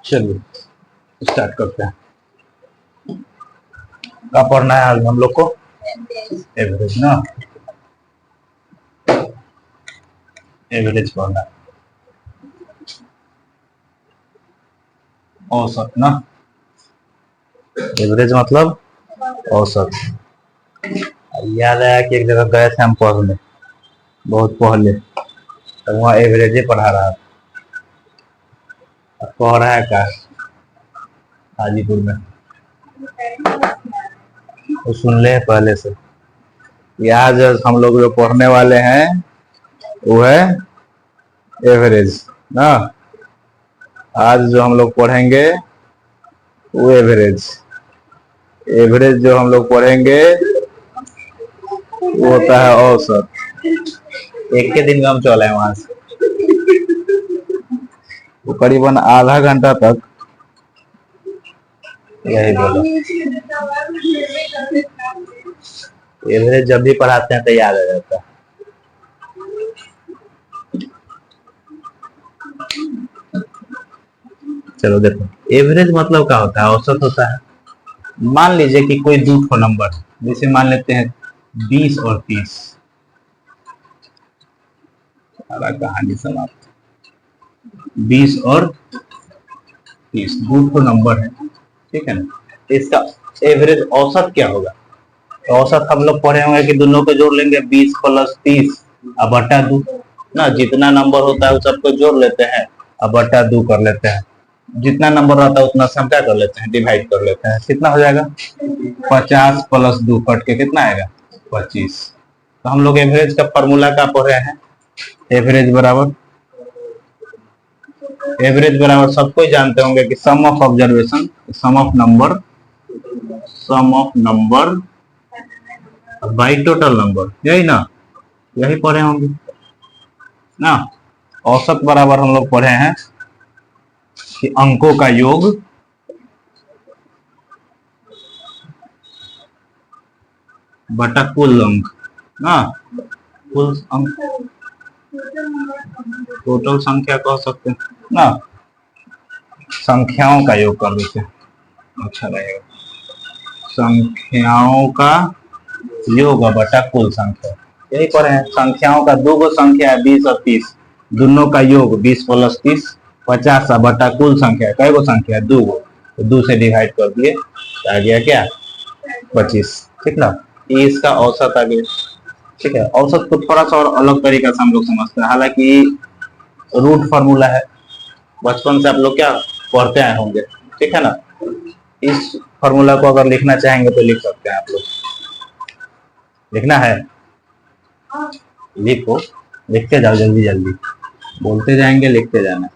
चलिए स्टार्ट करते हैं। क्या पढ़ना है आज हम लोग को? एवरेज ना, एवरेज पढ़ना है। औसत ना, एवरेज मतलब औसत। याद आया कि एक जगह गए थे हम पढ़ने, बहुत पहले, तो वहाँ एवरेज ही पढ़ा रहा था। पढ़ रहा है क्या हाजीपुर में? तो सुन ले पहले से। यहाँ जो हम लोग जो पढ़ने वाले हैं वो है एवरेज ना। आज जो हम लोग पढ़ेंगे वो एवरेज। एवरेज जो हम लोग पढ़ेंगे वो होता है औसत। एक के दिन में हम चले वहां से, तो करीबन आधा घंटा तक यही बोला। एवरेज जब भी पढ़ाते हैं तो याद आ जाता है। चलो देखो, एवरेज मतलब क्या होता है? औसत होता है। मान लीजिए कि कोई दो ठो नंबर, जैसे मान लेते हैं 20 और 30। सारा कहानी समाप्त। 20 और 30 दो ठो नंबर है, ठीक है ना। इसका एवरेज औसत क्या होगा? तो औसत हम लोग पढ़े होंगे कि दोनों को जोड़ लेंगे, 20 + 30 अब बटा 2 ना। जितना नंबर होता है उस सबको जोड़ लेते हैं अब बटा 2 कर लेते हैं। जितना नंबर रहता है उतना हम क्या कर लेते हैं, डिवाइड कर लेते हैं। कितना हो जाएगा? 50 + 2 कट के कितना आएगा? 25। तो हम लोग एवरेज का फॉर्मूला क्या पढ़ रहे हैं? एवरेज बराबर, एवरेज बराबर सबको जानते होंगे कि sum of observation, sum of number, sum of number by total number, यही ना, यही पढ़े होंगे ना। औसत बराबर हम लोग पढ़े हैं कि अंकों का योग बटा कुल अंक ना। कुल अंक, टोटल संख्या कह सकते हैं ना। संख्याओं का योग कर देते हैं, अच्छा रहेगा। संख्याओं का योग बटा कुल संख्या, यही पढ़े हैं। संख्याओं का दो गो संख्या है 20 और 30, दोनों का योग 20 + 30 50 बटा कुल संख्या। कई गो संख्या है? 2 गो, तो 2 से डिवाइड कर दिए, आ गया क्या? 25, ठीक ना। ये इसका औसत आ गया, ठीक है। औसत को थोड़ा सा और अलग तरीका से हम लोग समझते हैं, हालांकि रूट फार्मूला है, बचपन से आप लोग क्या पढ़ते आए होंगे, ठीक है ना। इस फार्मूला को अगर लिखना चाहेंगे तो लिख सकते हैं आप लोग। लिखना है, लिखो, लिखते जाओ जल्दी जल्दी, बोलते जाएंगे लिखते जाना।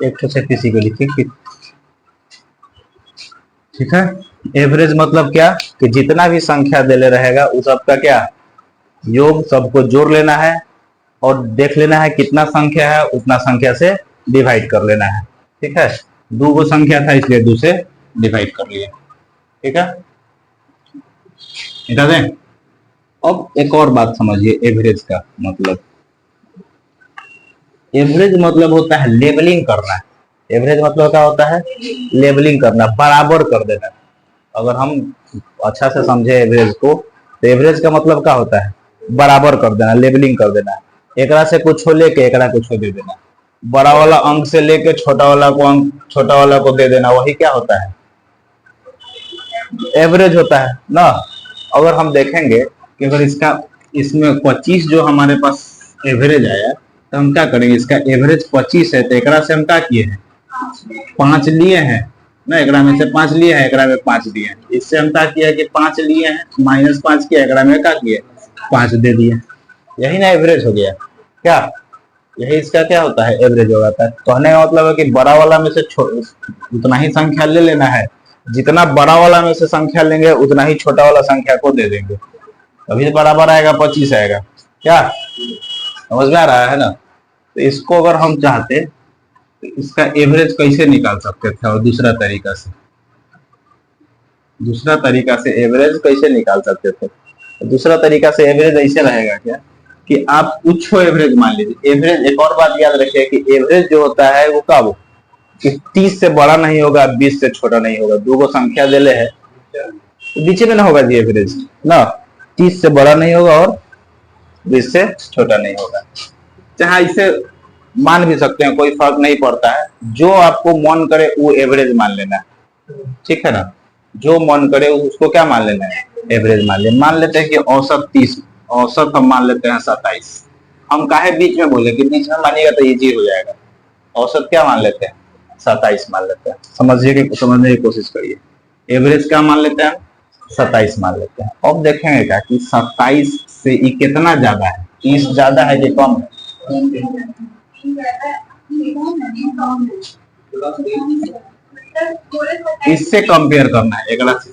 एक तो से किसी को लिखिए, ठीक है। एवरेज मतलब क्या कि जितना भी संख्या दे ले रहेगा उस सबका क्या योग, सबको जोड़ लेना है और देख लेना है कितना संख्या है, उतना संख्या से डिवाइड कर लेना है, ठीक है। 2 गो संख्या था इसलिए 2 से डिवाइड कर लिया, ठीक है। इधर दें। अब एक और बात समझिए एवरेज का मतलब। एवरेज मतलब होता है लेबलिंग करना है। एवरेज मतलब क्या होता है? लेबलिंग करना, बराबर कर देना। अगर हम अच्छा से समझे एवरेज को, तो एवरेज का मतलब क्या होता है? बराबर कर देना, लेबलिंग कर देना। एकरा से कुछ हो लेके एकरा कुछ हो दे देना, बड़ा वाला अंक से लेके छोटा वाला को अंक, छोटा वाला को दे देना, वही क्या होता है? एवरेज होता है ना। अगर हम देखेंगे कि अगर इसका, इसमें 25 जो हमारे पास एवरेज आया, तो हम क्या करेंगे? इसका एवरेज 25 है, तो एकरा से हम क्या किए हैं? 5 लिए हैं ना। एकरा में से 5 लिए हैं, एकरा में 5 दिए हैं। इससे हम क्या किया कि 5 लिए हैं, -5 किया, एकरा में क्या किए? 5 दे दिए। यही ना एवरेज हो गया क्या? यही इसका क्या होता है? एवरेज हो जाता है। कहने का मतलब है कि बड़ा वाला में से उतना ही संख्या ले लेना है, जितना बड़ा वाला में से संख्या लेंगे उतना ही छोटा वाला संख्या को दे देंगे, तभी तो बराबर आएगा, 25 आएगा। क्या समझ में आ रहा है ना? तो इसको अगर हम चाहते तो इसका एवरेज कैसे निकाल सकते थे और दूसरा तरीका से? दूसरा तरीका से एवरेज कैसे निकाल सकते थे? दूसरा तरीका से एवरेज ऐसे रहेगा क्या कि आप कुछ एवरेज मान लीजिए। एवरेज, एक और बात याद रखिए कि एवरेज जो होता है वो कब, कि 30 से बड़ा नहीं होगा, 20 से छोटा नहीं होगा। दो गो संख्या देले है तो बीच में ना होगा जी एवरेज ना, 30 से बड़ा नहीं होगा और 20 से छोटा नहीं होगा। चाहे इसे मान भी सकते हैं, कोई फर्क नहीं पड़ता है। जो आपको मन करे वो एवरेज मान लेना है, ठीक है ना। जो मन करे उसको क्या मान लेना है, एवरेज मान लेना। मान लेते हैं कि औसत 30, औसत हम मान लेते हैं 27। हम काहे बीच में बोले कि बीच में मानिएगा तो इजी हो जाएगा। औसत क्या मान लेते हैं, 27 मान लेते हैं। समझने की कोशिश करिए। एवरेज क्या मान लेते हैं, 27 मान लेते हैं। अब देखेंगे क्या कि 27 से ये कितना ज्यादा है, 30 ज्यादा है कि कम है। इससे कंपेयर करना है एक अलग से,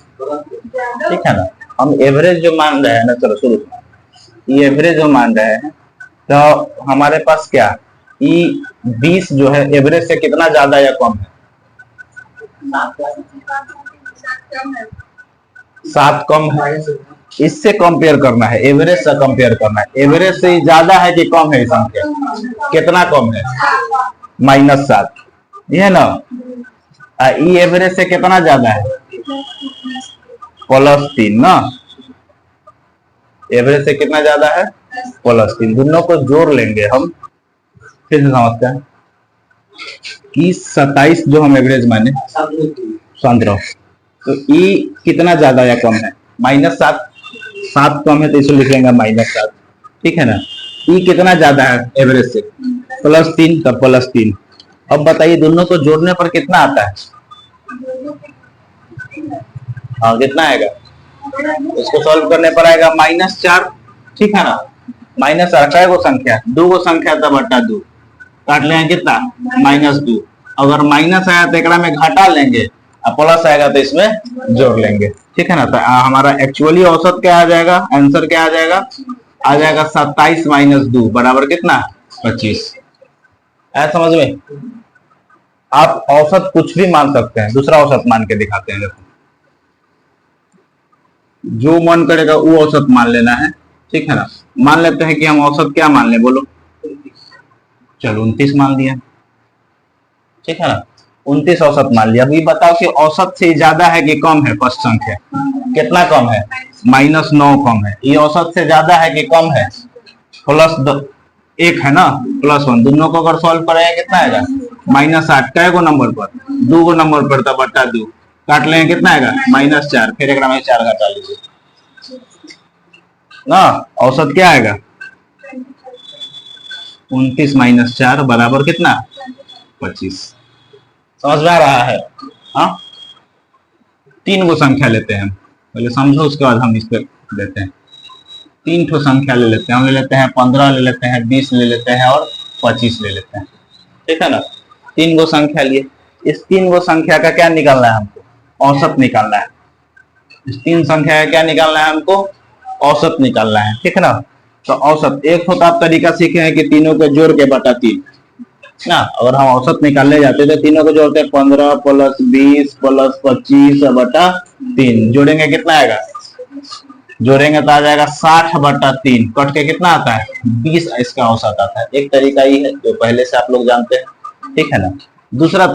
ठीक है ना। हम एवरेज जो मान रहे हैं ना, चलो शुरू, ये एवरेज जो मान रहे हैं तो हमारे पास क्या, ये 20 जो है एवरेज से कितना ज्यादा या कम है, 7 कम है। इससे कंपेयर करना है, एवरेज से कंपेयर करना है। एवरेज से ज्यादा है कि कम है संख्या, कितना कम है, -7, ये ना। ये एवरेज से कितना ज्यादा है, +3 ना। एवरेज से कितना ज्यादा है, +3। दोनों को जोड़ लेंगे हम, फिर से समझते हैं कि 27 जो हम एवरेज माने, शांत रहो, तो ये कितना ज्यादा या कम है, -7। 7 कम है तो इसे लिखेंगे -7, ठीक है ना। ये कितना ज्यादा है एवरेज से, +3, तब +3। अब बताइए दोनों को जोड़ने पर कितना आता है, हाँ कितना आएगा, इसको सॉल्व करने पर आएगा -4, ठीक है ना। -4 क्या गो संख्या, 2 गो संख्या था बटा 2, काट लेंगे कितना, -2। अगर माइनस आया तो एकड़ा में घटा लेंगे और प्लस आएगा तो इसमें जोड़ लेंगे, ठीक है ना। तो हमारा एक्चुअली औसत क्या आ जाएगा, आंसर क्या आ जाएगा, 27 - 2 बराबर कितना, 25। आया समझ में। आप औसत कुछ भी मान सकते हैं, दूसरा औसत मान के दिखाते हैं। देखो जो मन करेगा वो औसत मान लेना है, ठीक है ना। मान लेते हैं कि हम औसत क्या मान ले, बोलो, चलो 29 मान लिया, ठीक है ना। 29 औसत मान लिया। अभी बताओ कि औसत से ज्यादा है कि कम है, फर्स्ट संख्या कितना कम है, -9 कम है। ये औसत से ज्यादा है कि कम है, +1 है ना, +1। दोनों को अगर सॉल्व करेंगे कितना आएगा, -8। कै गो नंबर पर, 2 गो नंबर पर, तब बटा 2, काट लेंगे कितना आएगा, -4। फिर एक में 4 घटा लीजिए ना, औसत क्या आएगा, 29 - 4 बराबर कितना, 25। समझ में आ रहा है। हाँ, 3 गो संख्या लेते हैं, पहले समझो उसके बाद हम इस पे लेते हैं। 3 ठो संख्या ले लेते हैं, हम ले लेते हैं 15 ले लेते हैं, 20 ले लेते हैं और 25 ले लेते हैं, ठीक है ना। 3 गो संख्या लिए। इस 3 गो संख्या का क्या निकालना है हमको, औसत निकालना है। इस 3 संख्या का क्या निकालना है हमको, औसत निकालना है, ठीक है ना। तो औसत एक तो आप तरीका सीखे हैं कि तीनों को जोड़ के बटा 3 ना। अगर हम औसत निकालने जाते तो तीनों को जोड़ते हैं, 15 + 20 + 25 बटा 3, जोड़ेंगे कितना आएगा, जोड़ेंगे तो आ जाएगा 60/3, कट के कितना आता है, 20 इसका औसत आता है। एक तरीका ही है जो पहले से आप लोग जानते हैं, ठीक है ना। दूसरा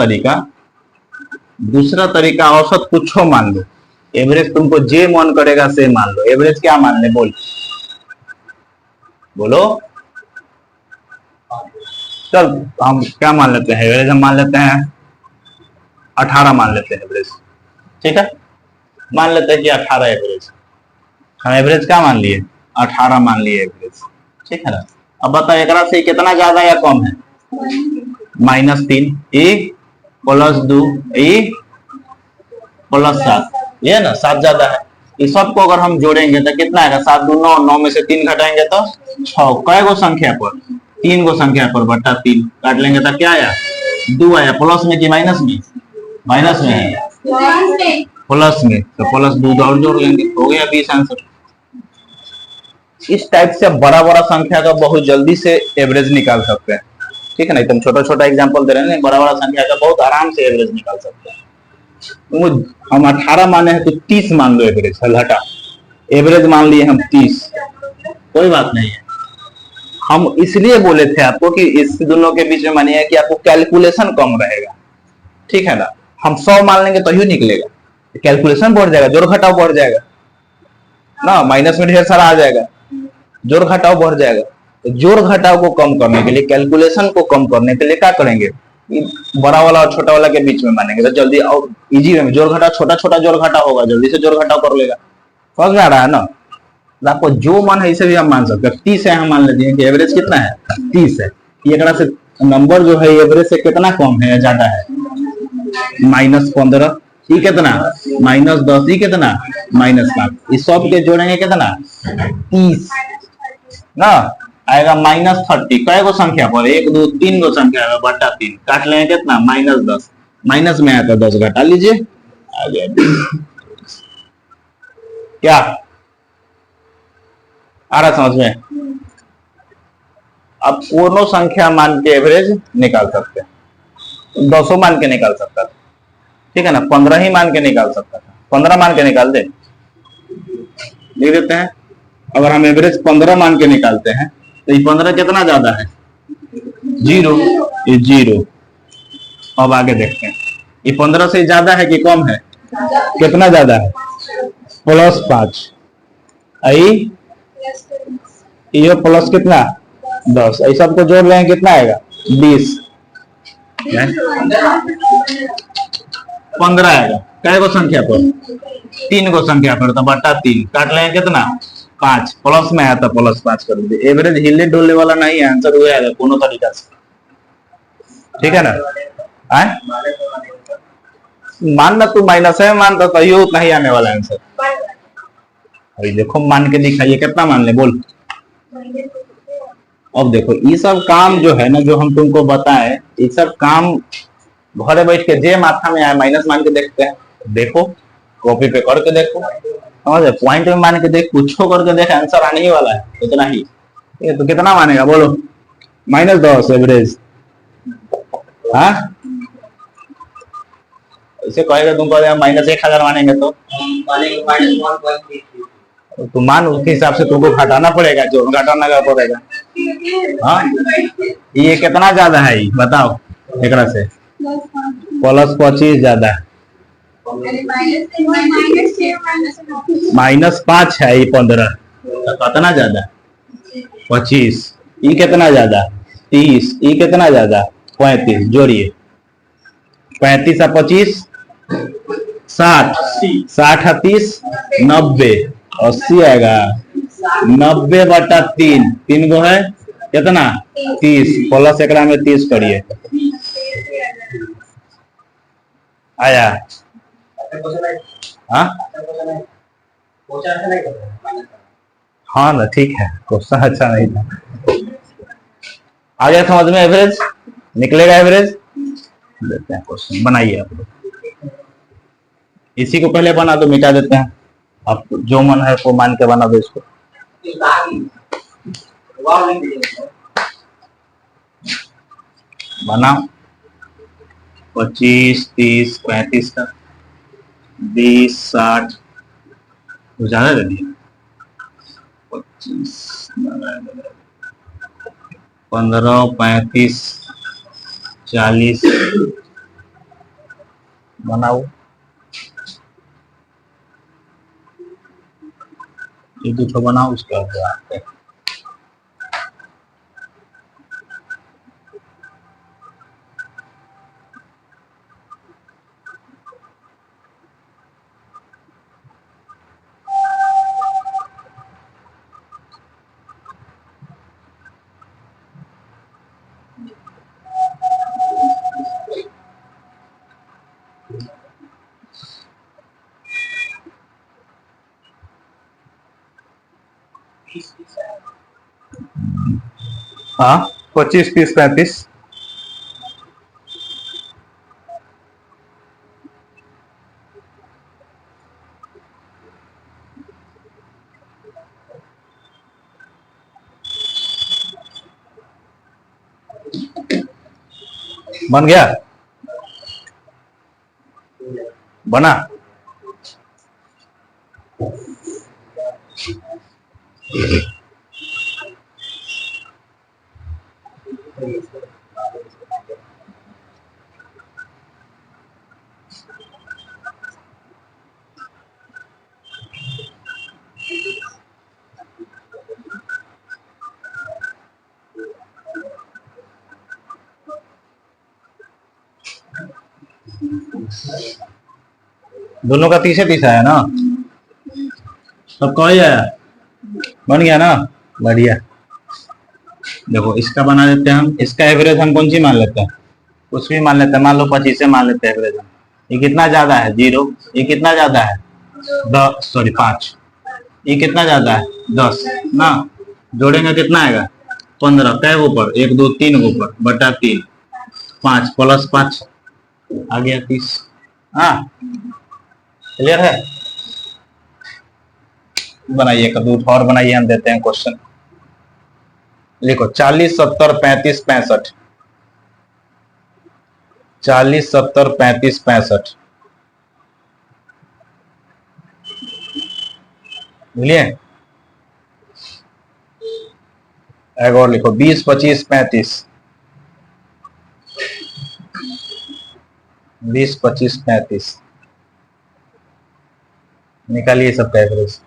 तरीका औसत कुछ हो मान लो, एवरेज तुमको जे मन करेगा से मान लो। एवरेज क्या मान ले, बोलो। चल हम क्या मान लेते हैं, एवरेज हम मान लेते हैं 18 मान लेते हैं एवरेज, ठीक है। मान लेते हैं कि 18 एवरेज, हम एवरेज क्या मान लिए, 18 मान लिए एवरेज, ठीक है ना। अब बताओ एक से कितना ज्यादा या कम है, -3, ए +2, ए +7, ये ना 7 ज्यादा है। इस सबको अगर हम जोड़ेंगे तो कितना आएगा, 7 दूनी 9, 9 में से 3 घटाएंगे तो 6। कै गो संख्या पर, 3 गो संख्या पर बटा 3, काट लेंगे तो क्या आया, 2 आया। प्लस में कि माइनस में, माइनस में है, प्लस में, तो +2 और जोड़ लेंगे, हो गया 20 आंसर। इस टाइप से बड़ा बड़ा संख्या का बहुत जल्दी से एवरेज निकाल सकते हैं, ठीक है ना। एकदम छोटा छोटा एग्जांपल दे रहे हैं, बड़ा बड़ा संख्या का बहुत आराम से एवरेज निकाल सकते हैं। वो हम 18 माने हैं तो 30 मान लो एवरेज, घटा एवरेज मान लिए हम 30, कोई बात नहीं है। हम इसलिए बोले थे आपको कि इस दोनों के बीच में मानिए कि आपको कैलकुलेशन कम रहेगा, ठीक है ना। हम 100 मान लेंगे तो ही निकलेगा, कैलकुलेशन बढ़ जाएगा, जोड़ घटाव बढ़ जाएगा ना, माइनस में ढेर सारा आ जाएगा, जोड़ घटाव बढ़ जाएगा। तो जोड़ घटाव को कम करने के लिए, कैलकुलेशन को कम करने के लिए क्या करेंगे, बड़ा वाला और छोटा वाला के बीच में मानेंगे तो जल्दी और इजी में जोड़ घटाव, छोटा छोटा जोड़ घटाव होगा, जल्दी से जोड़ घटाव कर लेगा। समझ में आ रहा है ना। आपको जो मन है इसे भी हम मान सकते हैं। 30 है, हम मान लेते हैं कि एवरेज कितना है 30 है, ये से नंबर जो है एवरेज से कितना कम है या ज्यादा है, -15, ये कितना -10, ये कितना -5, इस सब के जोड़ेंगे कितना 30 ना, आएगा -30। कै गो संख्या पर, 1 2 3 गो संख्या है, बटा 3 काट लेंगे कितना -10, माइनस में आया तो 10 घटा लीजिए, आ गया। क्या आ रहा समझ में। अब पूर्ण संख्या मान के एवरेज निकाल सकते हैं, 200 मान के निकाल सकता था, ठीक है ना, 15 ही मान के निकाल सकता था, 15 मान के निकाल दे, लिख देते हैं। अगर हम एवरेज 15 मान के निकालते हैं तो ये 15 कितना ज्यादा है, 0, ये 0। अब आगे देखते हैं, ये 15 से ज्यादा है कि कम है, कितना ज्यादा है, +5, आई ये प्लस कितना 10, ये सबको जोड़ रहे हैं कितना आएगा 20, 15 आएगा। कै गो संख्या पर, 3 गो संख्या पर, तो बटा 3 काट लेंगे कितना 5, प्लस में आया तो +5 कर दीजिए। एवरेज हिले डोलने वाला नहीं है, आंसर हुआ आएगा कोनो तरीका से, ठीक है ना। आए मानना तू माइनस है, मान तो सही हो, नहीं आने वाला आंसर। अभी देखो मान के दिखाइए, कितना मान ले बोल। अब देखो ये सब काम जो है ना, जो हम तुमको बताए, ये सब काम घरे बैठ के जे माथा में आए माइनस मान के देखते हैं, देखो कॉपी पे करके देखो, समझे, पॉइंट में मान के देख, कुछ करके देख, आंसर आने ही वाला है इतना ही। ये तो कितना मानेगा बोलो, -10 एवरेज, हाँ इसे कहेगा तुमको -1000 मानेंगे तो मान उसके हिसाब से तुमको घटाना पड़ेगा, जो घटाना का पड़ेगा। हाँ ये कितना ज्यादा है, ये बताओ एक से +25 ज्यादा है, -5 है, ये 15 कितना ज्यादा 25, ये कितना ज्यादा 30, ये कितना ज्यादा 35, जोड़िए 35 और 25 60, 60 और 30 90, 80 आएगा, 90/3, 3 गो है कितना 30, प्लस एक में 30 करिए, आया। हाँ हाँ ना, ठीक है, क्वेश्चन अच्छा नहीं था, आ गया समझ में। एवरेज निकलेगा, एवरेज देते हैं, क्वेश्चन बनाइए आप लोग। इसी को पहले बना दो, मिटा देते हैं, आप जो मन है वो मान के बना दो इसको। बनाओ 25 30 35 का 20 60 ज्यादा दे दिया, 25 15 35 40 बनाओ, ये दूसरा बनाओ, उसके बाद हाँ 25 30 35 बन गया। बना। दोनों का 30 आया ना, सबका ही आया, बन गया ना, बढ़िया। देखो इसका बना देते हैं हम, इसका एवरेज हम कौन सी मान लेते हैं, कुछ भी मान लेते हैं, मान लो 25 से मान लेते हैं एवरेज हम। ये कितना ज्यादा है 0, ये कितना ज्यादा है 5, ये कितना ज्यादा है 10 ना, जोड़ेंगे कितना आएगा 15, कै ऊपर 1 2 3 ऊपर बटा 3, 5 प्लस 5 आ गया 30। हाँ क्लियर है। बनाइए कभी और बनाइए, हम देते हैं क्वेश्चन। लिखो 40 70 35 65, 40 70 35 65, बुझलिए। एक और लिखो 20 25 35, 20 25 35, निकालिए सबका एवरेज।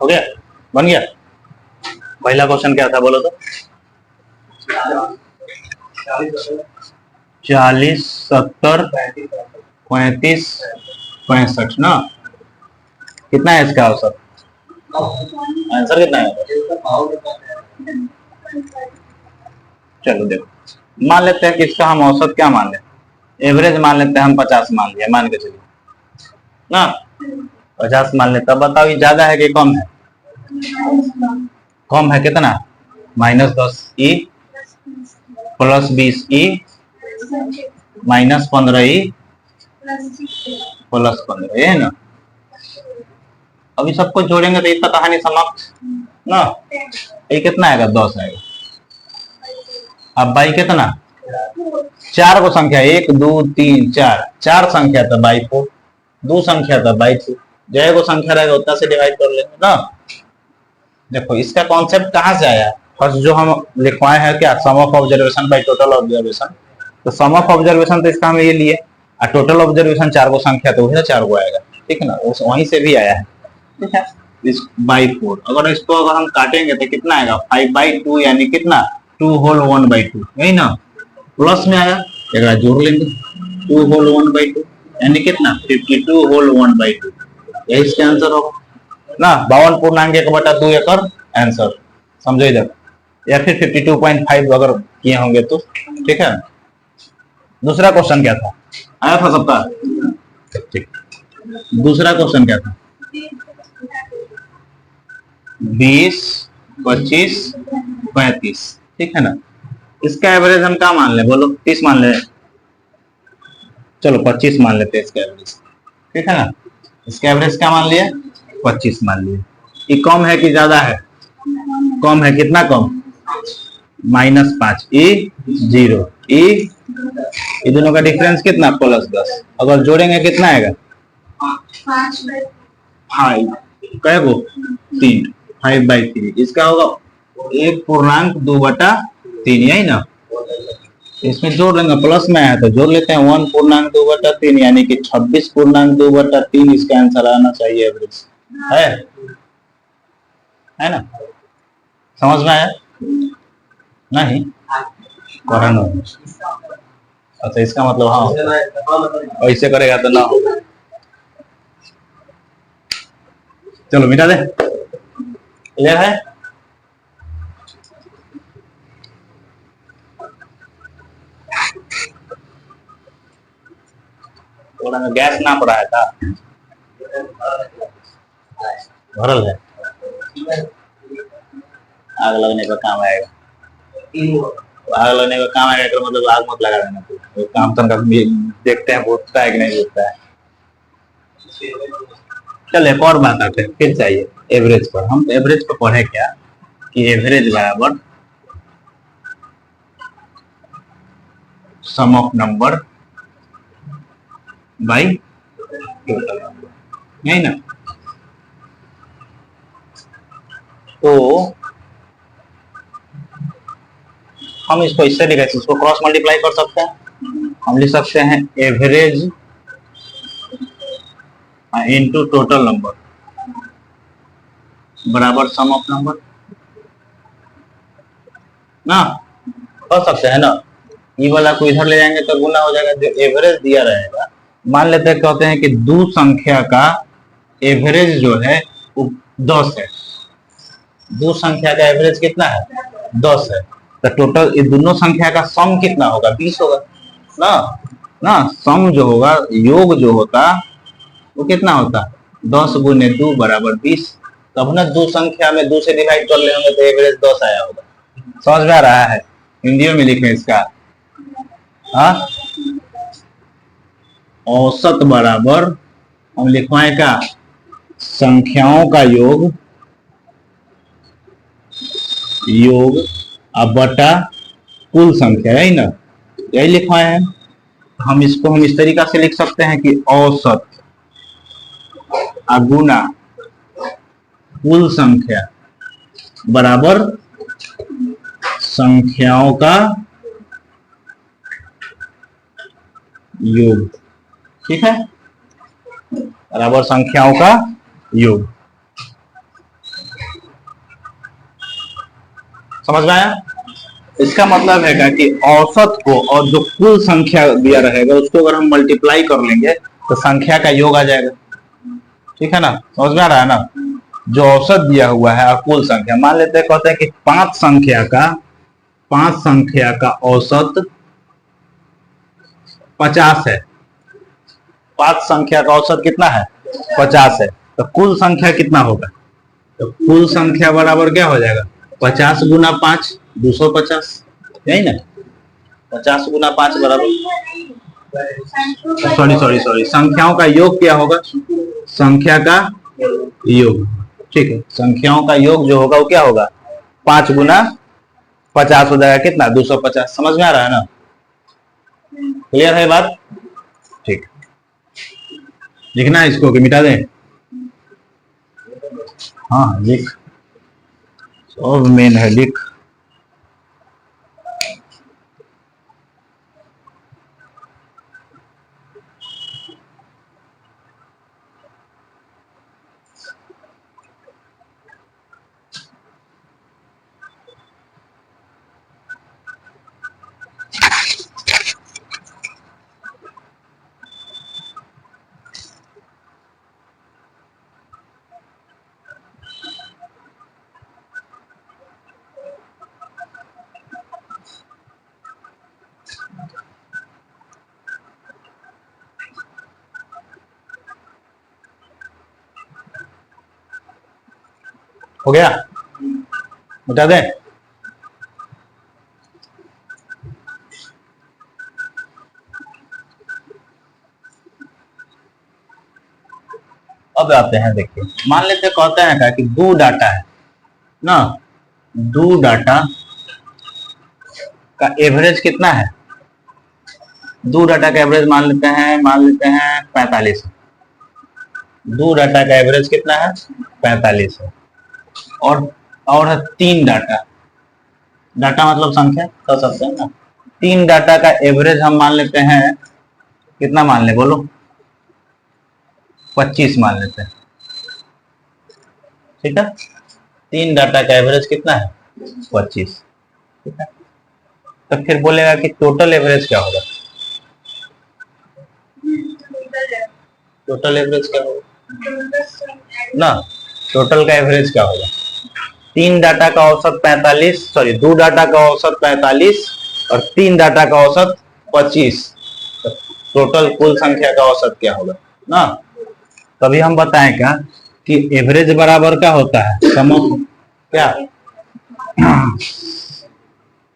हो गया, बन गया। पहला क्वेश्चन क्या था बोलो तो, 40 70 35 65 ना, कितना है इसका आंसर, आंसर कितना है। चलो देखो, मान लेते हैं कि इसका हम औसत क्या मान लेते हैं, एवरेज मान लेते हैं हम 50 मान लिया, मान के चलिए ना, 50 मान लेते। अब बताओ ये ज्यादा है कि कम है, कम है कितना, -10 ई प्लस 20 ई -15 ई प्लस 15, ये है ना। अभी सबको जोड़ेंगे तो इसका कहानी समाप्त ना। ये कितना आएगा 10 आएगा। अब बाई कितना, 4 को संख्या 1 2 3 4, 4 संख्या था बाई 4, 2 संख्या था बाई 2, जय को संख्या रहेगा उतना से डिवाइड कर लेंगे ना। देखो इसका कॉन्सेप्ट कहां से आया, फर्स्ट जो हम लिखवाए हैं क्या, sum of observation by total observation. तो सम ऑफ ऑब्जर्वेशन तो इसका हम ये लिए, और टोटल ऑब्जर्वेशन 4 को संख्या तो वही 4 को आएगा, ठीक है ना, वहीं से भी आया है, ठीक है। इस बाई 4 अगर इसको अगर हम काटेंगे तो कितना आएगा 5/2, यानी कितना 2 होल 1/2, यही ना, प्लस में आया एक जोड़ लेंगे 2 होल 1/2 यानी कितना 52 होल 1/2, यही इसका आंसर होगा ना। 52.1/2 एकड़ आंसर, समझो इधर, या फिर 52.5 अगर किए होंगे तो, ठीक है। दूसरा क्वेश्चन क्या था, आया था सबका, ठीक। दूसरा क्वेश्चन क्या था, 20 25 35, ठीक है ना। इसका एवरेज हम क्या मान ले बोलो, 30 मान ले, चलो 25 मान लेते हैं इसका एवरेज, ठीक है ना। इसका एवरेज क्या मान लिया 25 मान लिया, ये कम है कि ज्यादा है? कम है, कितना कम? -5। ई 0, ई ये दोनों का डिफरेंस कितना? +10। अगर जोड़ेंगे कितना आएगा? 5 कहे को 3, 5/3। इसका होगा 1.2/3, यही ना? इसमें जोड़ लेंगे, प्लस में आया तो जोड़ लेते हैं। 1.2/3 यानी कि 26.2/3 इसका आंसर आना चाहिए एवरेज। है ना? समझ में आया? नहीं करना। अच्छा, इसका मतलब हाँ, ऐसे करेगा तो ना होगा। चलो मिटा दे। क्लियर है? थोड़ा में गैस नाप रहा है था, भरल है, आग लगने का काम आएगा। आग लगने का काम आएगा तो मतलब आग मत लगा देना। तो काम तो देखते हैं बुझता है कि नहीं बुझता है। चल एक और बात आते हैं, फिर चाहिए एवरेज पर। हम एवरेज पर पढ़े क्या कि एवरेज बराबर sum of number by total number, नहीं ना? तो हम इसको इससे लिख सकते हैं, इसको क्रॉस मल्टीप्लाई कर सकते हैं। हम लिख सकते हैं एवरेज इनटू टोटल नंबर बराबर सम ऑफ नंबर ना, कर सकते हैं ना? ये वाला को इधर ले जाएंगे तो गुना हो जाएगा। जो एवरेज दिया रहेगा, मान लेते हैं कहते हैं कि दो संख्या का एवरेज जो है वो 10 है। दो संख्या का एवरेज कितना है? 10 है। तो टोटल ये दोनों संख्या का सम कितना होगा? 20 होगा ना? ना सम जो होगा, योग जो होता वो कितना होता? 10 × 2 बराबर 20। तब ना दो संख्या में 2 से डिवाइड कर ले होंगे तो एवरेज 10 आया होगा। समझ में आ रहा है? हिंदी में लिखे इसका। हाँ, औसत बराबर हम लिखवाएं का संख्याओं का योग, योग अब बटा कुल संख्या, यही ना? यही लिखवाए हैं। हम इसको हम इस तरीका से लिख सकते हैं कि औसत गुना कुल संख्या बराबर संख्याओं का योग। ठीक है, बराबर संख्याओं का योग। समझ में आया? इसका मतलब है कि औसत को और जो कुल संख्या दिया रहेगा उसको अगर हम मल्टीप्लाई कर लेंगे तो संख्या का योग आ जाएगा। ठीक है ना? समझ में आ रहा है ना? जो औसत दिया हुआ है और कुल संख्या, मान लेते हैं कहते हैं कि पांच संख्या का औसत 50 है। 5 संख्या का औसत कितना है? 50 है। तो कुल संख्या कितना होगा? तो कुल संख्या बराबर क्या हो जाएगा? 50 × 5 250, यही ना? 50 × 5 बराबर, सॉरी, संख्याओं का योग क्या होगा? संख्या का योग। ठीक है, संख्याओं का योग जो होगा वो क्या होगा? 5 × 50 हो जाएगा कितना? 250। समझ में आ रहा है ना? क्लियर है बात? ठीक, लिखना है इसको कि मिटा दें? हाँ लिख, सब मेन है, लिख। हो गया? मिटा दें? अब आते हैं, देखिए मान लेते कहते हैं क्या कि दो डाटा है ना, दो डाटा का एवरेज कितना है, दो डाटा का एवरेज मान लेते हैं 45। दो डाटा का एवरेज कितना है 45 है। और है तीन डाटा, डाटा मतलब संख्या कह सकते हैं ना, तीन डाटा का एवरेज हम मान लेते हैं कितना, मान ले बोलो 25 मान लेते हैं, ठीक है। तीन डाटा का एवरेज कितना है 25, ठीक है। तो फिर बोलेगा कि टोटल एवरेज क्या होगा, टोटल एवरेज क्या होगा ना, टोटल का एवरेज क्या होगा, तीन डाटा का औसत 45, सॉरी दो डाटा का औसत 45 और तीन डाटा का औसत 25, तो टोटल कुल संख्या का औसत क्या होगा ना। तभी हम बताएं क्या कि एवरेज बराबर क्या होता है, सम ऑफ क्या,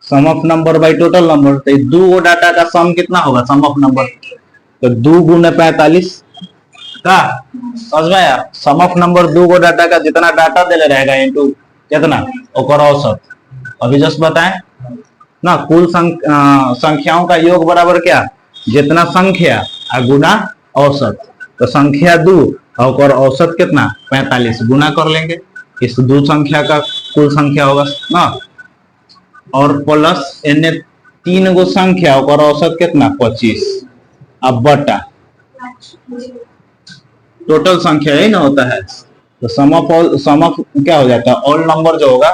sum of number by total number. तो दो डाटा का सम कितना होगा, सम ऑफ नंबर, तो 2 गुना 45 का, समझ में आया, सम ऑफ नंबर दो गो डाटा का जितना डाटा दे रहेगा इनटू कितना और औसत। अभी जस्ट बताएं ना, कुल संख्याओं का योग बराबर क्या, जितना संख्या गुना औसत, तो संख्या 2 और औसत कितना 45, गुना कर लेंगे, इस दो संख्या का कुल संख्या होगा ना, और प्लस इन्हें तीन गो संख्या और औसत कितना 25, अब बटा टोटल संख्या ही ना होता है। तो सम ऑफ क्या हो जाता है, ऑल नंबर जो होगा,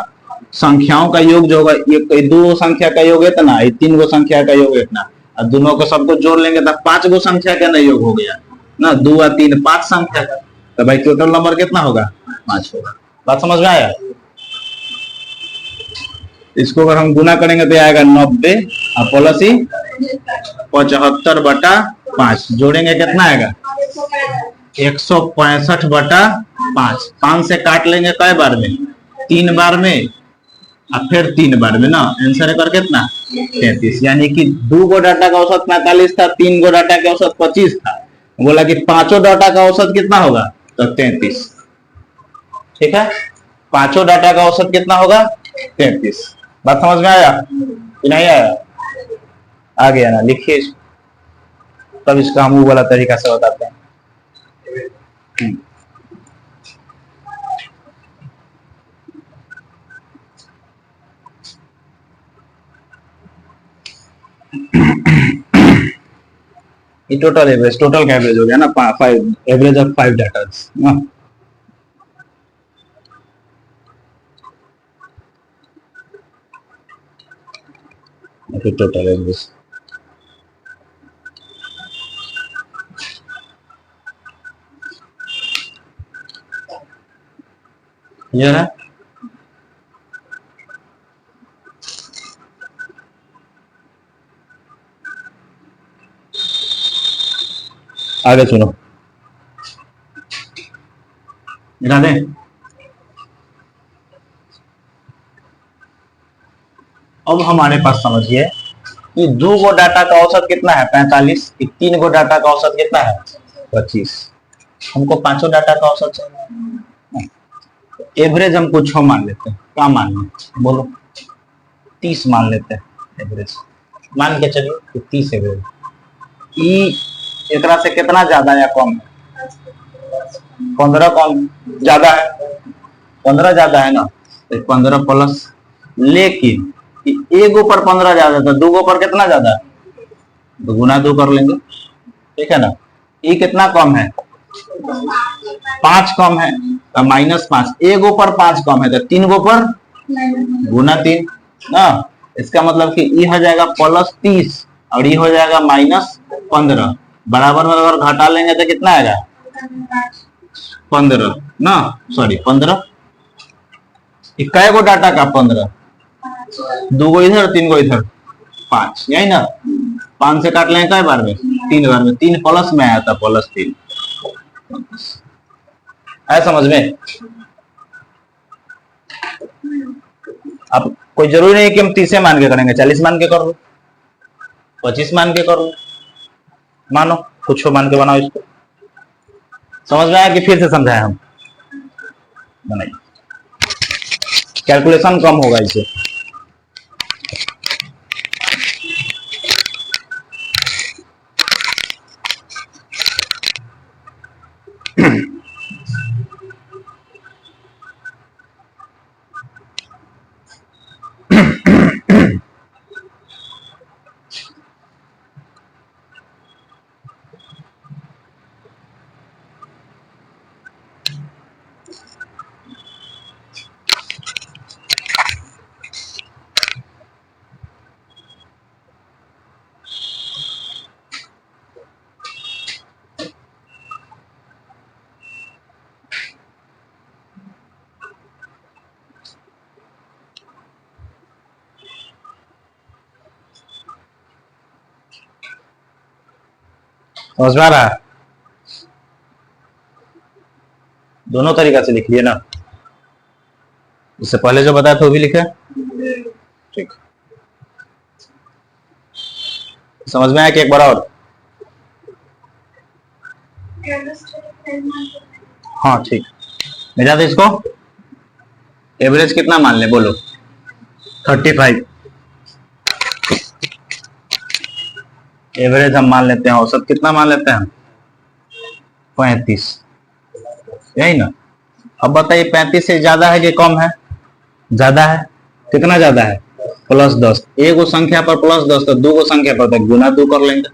संख्याओं का योग जो होगा, ये दो संख्या का योग इतना, ये तीन गो संख्या का योग इतना, और दोनों को सबको जोड़ लेंगे तो पांच गो संख्या का ना योग हो गया ना, 2 और 3 5 संख्या का, तो भाई टोटल नंबर कितना होगा 5 होगा। बात समझ में आया। इसको अगर हम गुना करेंगे तो आएगा 90 और प्लस 75 बटा 5, जोड़ेंगे कितना आएगा 165 बटा 5, 5 से काट लेंगे कई बार में, 3 बार में और फिर 3 बार में ना, आंसर कर कितना 33। यानी कि दो गो डाटा का औसत 45 था, तीन गो डाटा का औसत 25 था, बोला कि पांचों डाटा का औसत कितना होगा तो 33, ठीक है। पांचों डाटा का औसत कितना होगा 33। बात समझ में आया कि नहीं आया, आ गया ना, लिखिए तब इसका हम वो वाला तरीका से बताते हैं। ये टोटल एवरेज, टोटल का एवरेज हो गया ना 5, एवरेज ऑफ 5 डाटा ना, टोटल एवरेज। क्लियर है। आगे सुनो, मिला दे। अब हमारे पास समझिए कि दो गो डाटा का औसत कितना है 45, तीन गो डाटा का औसत कितना है 25, हमको पांचों डाटा का औसत चाहिए। एवरेज हम कुछ मान लेते हैं, क्या मान लें बोलो 30 मान लेते हैं एवरेज, मान के चलिए कि 30 एवरेज। एकरा से कितना ज्यादा या कम है 15 कम ज्यादा है, 15 ज्यादा है ना, तो 15 प्लस, लेकिन एक ऊपर 15 ज्यादा था, दो पर कितना ज्यादा है, तो गुना 2 कर लेंगे, ठीक है ना। ये कितना कम है 5 कम है, तो -5, एक ऊपर 5 कम है तो 3 गो पर गुना 3 ना, इसका मतलब कि ये हो जाएगा +30 और ये हो जाएगा -15, बराबर में अगर घटा लेंगे तो कितना आएगा 15 ना, सॉरी 15, इक्का गो डाटा का 15, दो गो इधर 3 गो इधर 5, यही ना, 5 से काट लेंगे कई बार में 3 बार में, 3 प्लस में आया था +3, है समझ में। अब कोई जरूरी नहीं कि हम 30 मान के करेंगे, 40 मान के कर लो, 25 मान के कर लो, मानो कुछ मान के बनाओ इसको, समझ में आया कि फिर से समझाएं हम? नहीं, कैलकुलेशन कम होगा इसे। समझ में आ रहा है? दोनों तरीका से लिख लिए ना, इससे पहले जो बताया था वो भी लिखे। ठीक, समझ में आया कि एक बार और? हाँ ठीक, मेरा तो इसको एवरेज कितना मान ले बोलो? 35। एवरेज हम मान लेते हैं, औसत कितना मान लेते हैं? 35, यही ना। अब बताइए 35 से ज्यादा है कि कम है? ज्यादा है। कितना ज्यादा है? +10। एक गो संख्या पर +10 तो दो गो संख्या पर तो गुना 2 कर लेंगे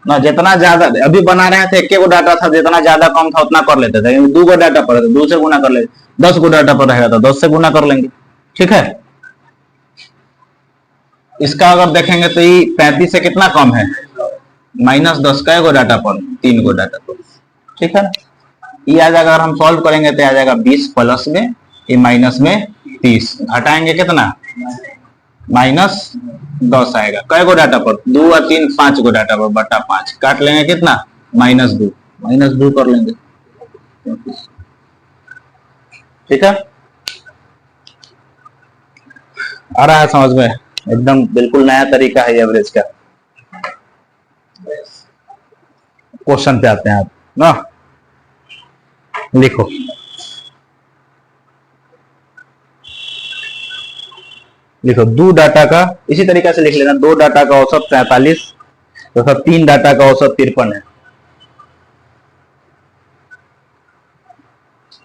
ना। जितना ज्यादा अभी बना रहे थे, एक गो डाटा था, जितना ज्यादा कम था उतना कर लेते थे। दो गो डाटा पर तो 2 से गुना कर लेते, 10 गो डाटा पर रहेगा तो 10 से गुना कर लेंगे। ठीक है, इसका अगर देखेंगे तो ये 35 से कितना कम है? -10 का गो डाटा पर, 3 गो डाटा पर। ठीक है ना, ये आ जाएगा। अगर हम सॉल्व करेंगे तो आ जाएगा 20 प्लस में ये माइनस में 30, घटाएंगे कितना? -10 आएगा। कई गो डाटा पर? 2 और 3, 5 गो डाटा पर बटा 5, काट लेंगे कितना? -2, -2 कर लेंगे। ठीक है, आ रहा है समझ में? एकदम बिल्कुल नया तरीका है एवरेज का। क्वेश्चन पे आते हैं आप ना, लिखो। लिखो, दो डाटा का इसी तरीका से लिख लेना। 2 डाटा का औसत 43 तथा 3 डाटा का औसत 53 है।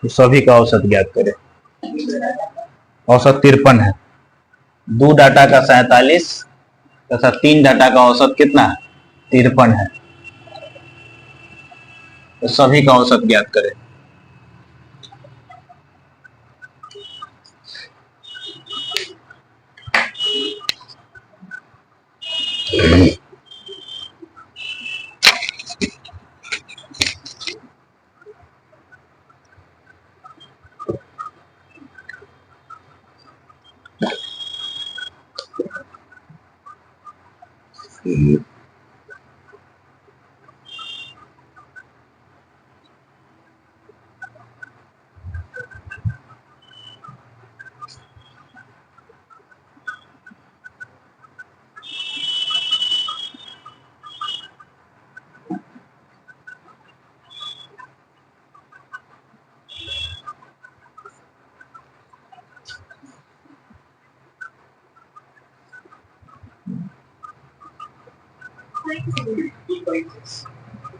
तो सभी का औसत ज्ञात करें। औसत 53 है। 2 डाटा का 47 तथा 3 डाटा का औसत कितना? 53 है। तो सभी का औसत ज्ञात करें।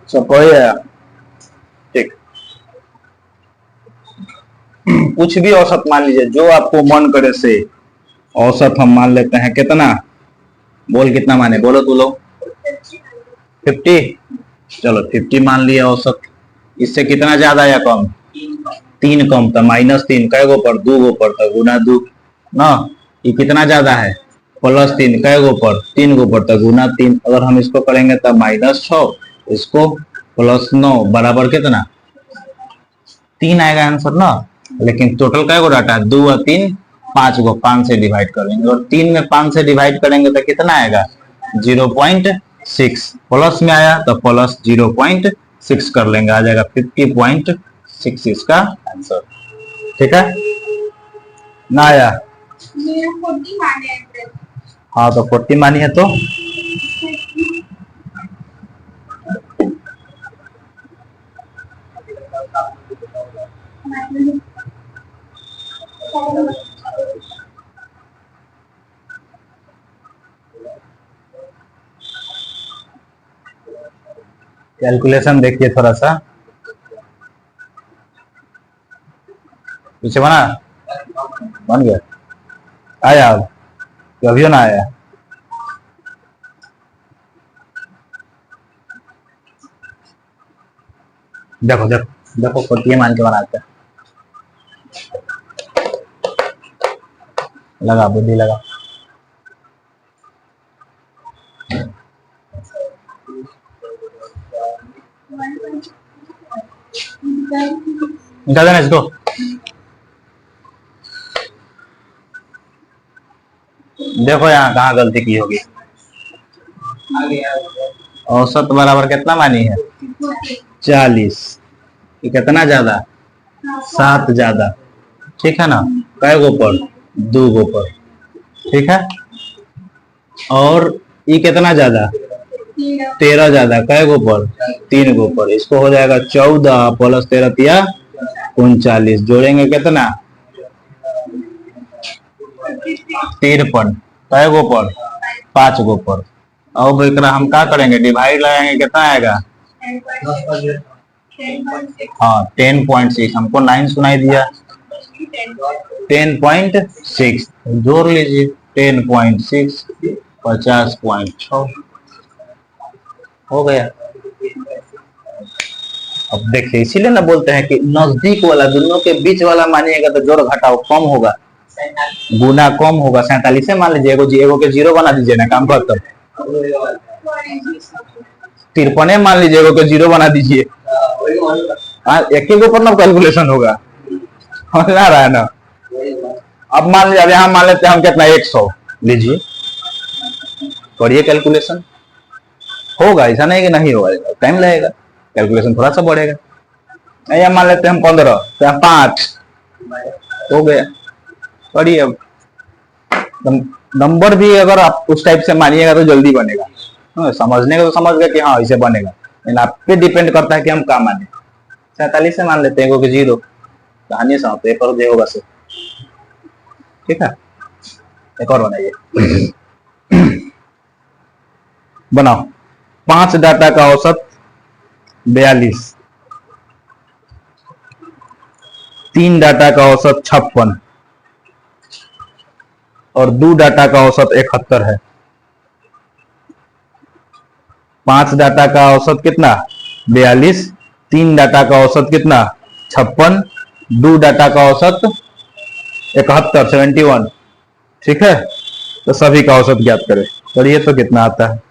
सब कोई है? ठीक, कुछ भी औसत मान लीजिए, जो आपको मन करे से। औसत हम मान लेते हैं कितना? बोल कितना माने, बोलो तू लोग। 50। चलो 50 मान लिया औसत। इससे कितना ज्यादा या कम? 3 कम था। -3 कै गो पर? 2 गो पर, तो गुना 2 ना। ये कितना ज्यादा है? +3 कै गो पर? 3 गो पर, तो गुना 3। अगर हम इसको करेंगे तो -6, इसको +9 बराबर कितना? 3 आएगा आंसर ना। लेकिन टोटल कै गो डाटा? 2 और 3, 5 गो। 5 से डिवाइड कर लेंगे, और 3 में 5 से डिवाइड करेंगे तो कितना आएगा? 0.6। प्लस में आया तो प्लस 0.6 कर लेंगे, आ जाएगा 50.6 इसका आंसर। ठीक है ना? आया? हाँ, तो 40 मानी है तो कैलकुलेशन देखिए थोड़ा सा पीछे बना, बन गया, आया अब कभी ना आया। देखो देखो देखो कोटिये मान के बनाते हैं। लगा बुद्धि लगा। निकाल देना इसको। देखो यहाँ कहाँ गलती की होगी। औसत बराबर कितना मानी है 40, ये कितना ज्यादा 7 ज्यादा, ठीक है ना। कै गो पर 2 गो पर, ठीक है। और ये कितना ज्यादा 13 ज्यादा, कै गो पर 3 गो पर। इसको हो जाएगा 14 प्लस 13 या 39, जोड़ेंगे कितना 53, कै गो पर 5 गो पर। अब एकरा हम क्या करेंगे डिवाइड लगाएंगे, कितना आएगा हाँ 10.6, हमको 9 सुनाई दिया 10.6, जोड़ लीजिए 10.6 50.6 हो गया। अब देखिए इसीलिए ना बोलते हैं कि नजदीक वाला दोनों के बीच वाला मानिएगा तो जोड़ घटाओ कम होगा, गुना कम होगा। 47 मान लीजिए, एगो के 0 बना दीजिए ना, काम खत्म। 53 मान लीजिए, एगो के 0 बना दीजिए, एक ही ऊपर ना कैलकुलेशन होगा, समझ आ रहा है ना। अब मान लीजिए, यहाँ मान लेते हैं हम कितना 100, लीजिए करिए कैलकुलेशन, होगा ऐसा नहीं कि नहीं होगा, टाइम लगेगा, कैलकुलेशन थोड़ा सा बढ़ेगा। या मान लेते हैं हम 15, तो 5 हो गया। करिए अब नंबर भी अगर आप उस टाइप से मानिएगा तो जल्दी बनेगा, समझने का तो समझ गए कि हाँ इसे बनेगा, लेकिन आप पे डिपेंड करता है कि हम क्या माने। 47 से मान लेते हैं, क्योंकि 0 कहानी समझते हैं, पर होगा से, ठीक है। एक और बनाइए, बनाओ। 5 डाटा का औसत 42, 3 डाटा का औसत 56 और 2 डाटा का औसत 71 है। 5 डाटा का औसत कितना 42, 3 डाटा का औसत कितना 56, 2 डाटा का औसत 71 71, ठीक है। तो सभी का औसत ज्ञात करें, करिए तो कितना आता है।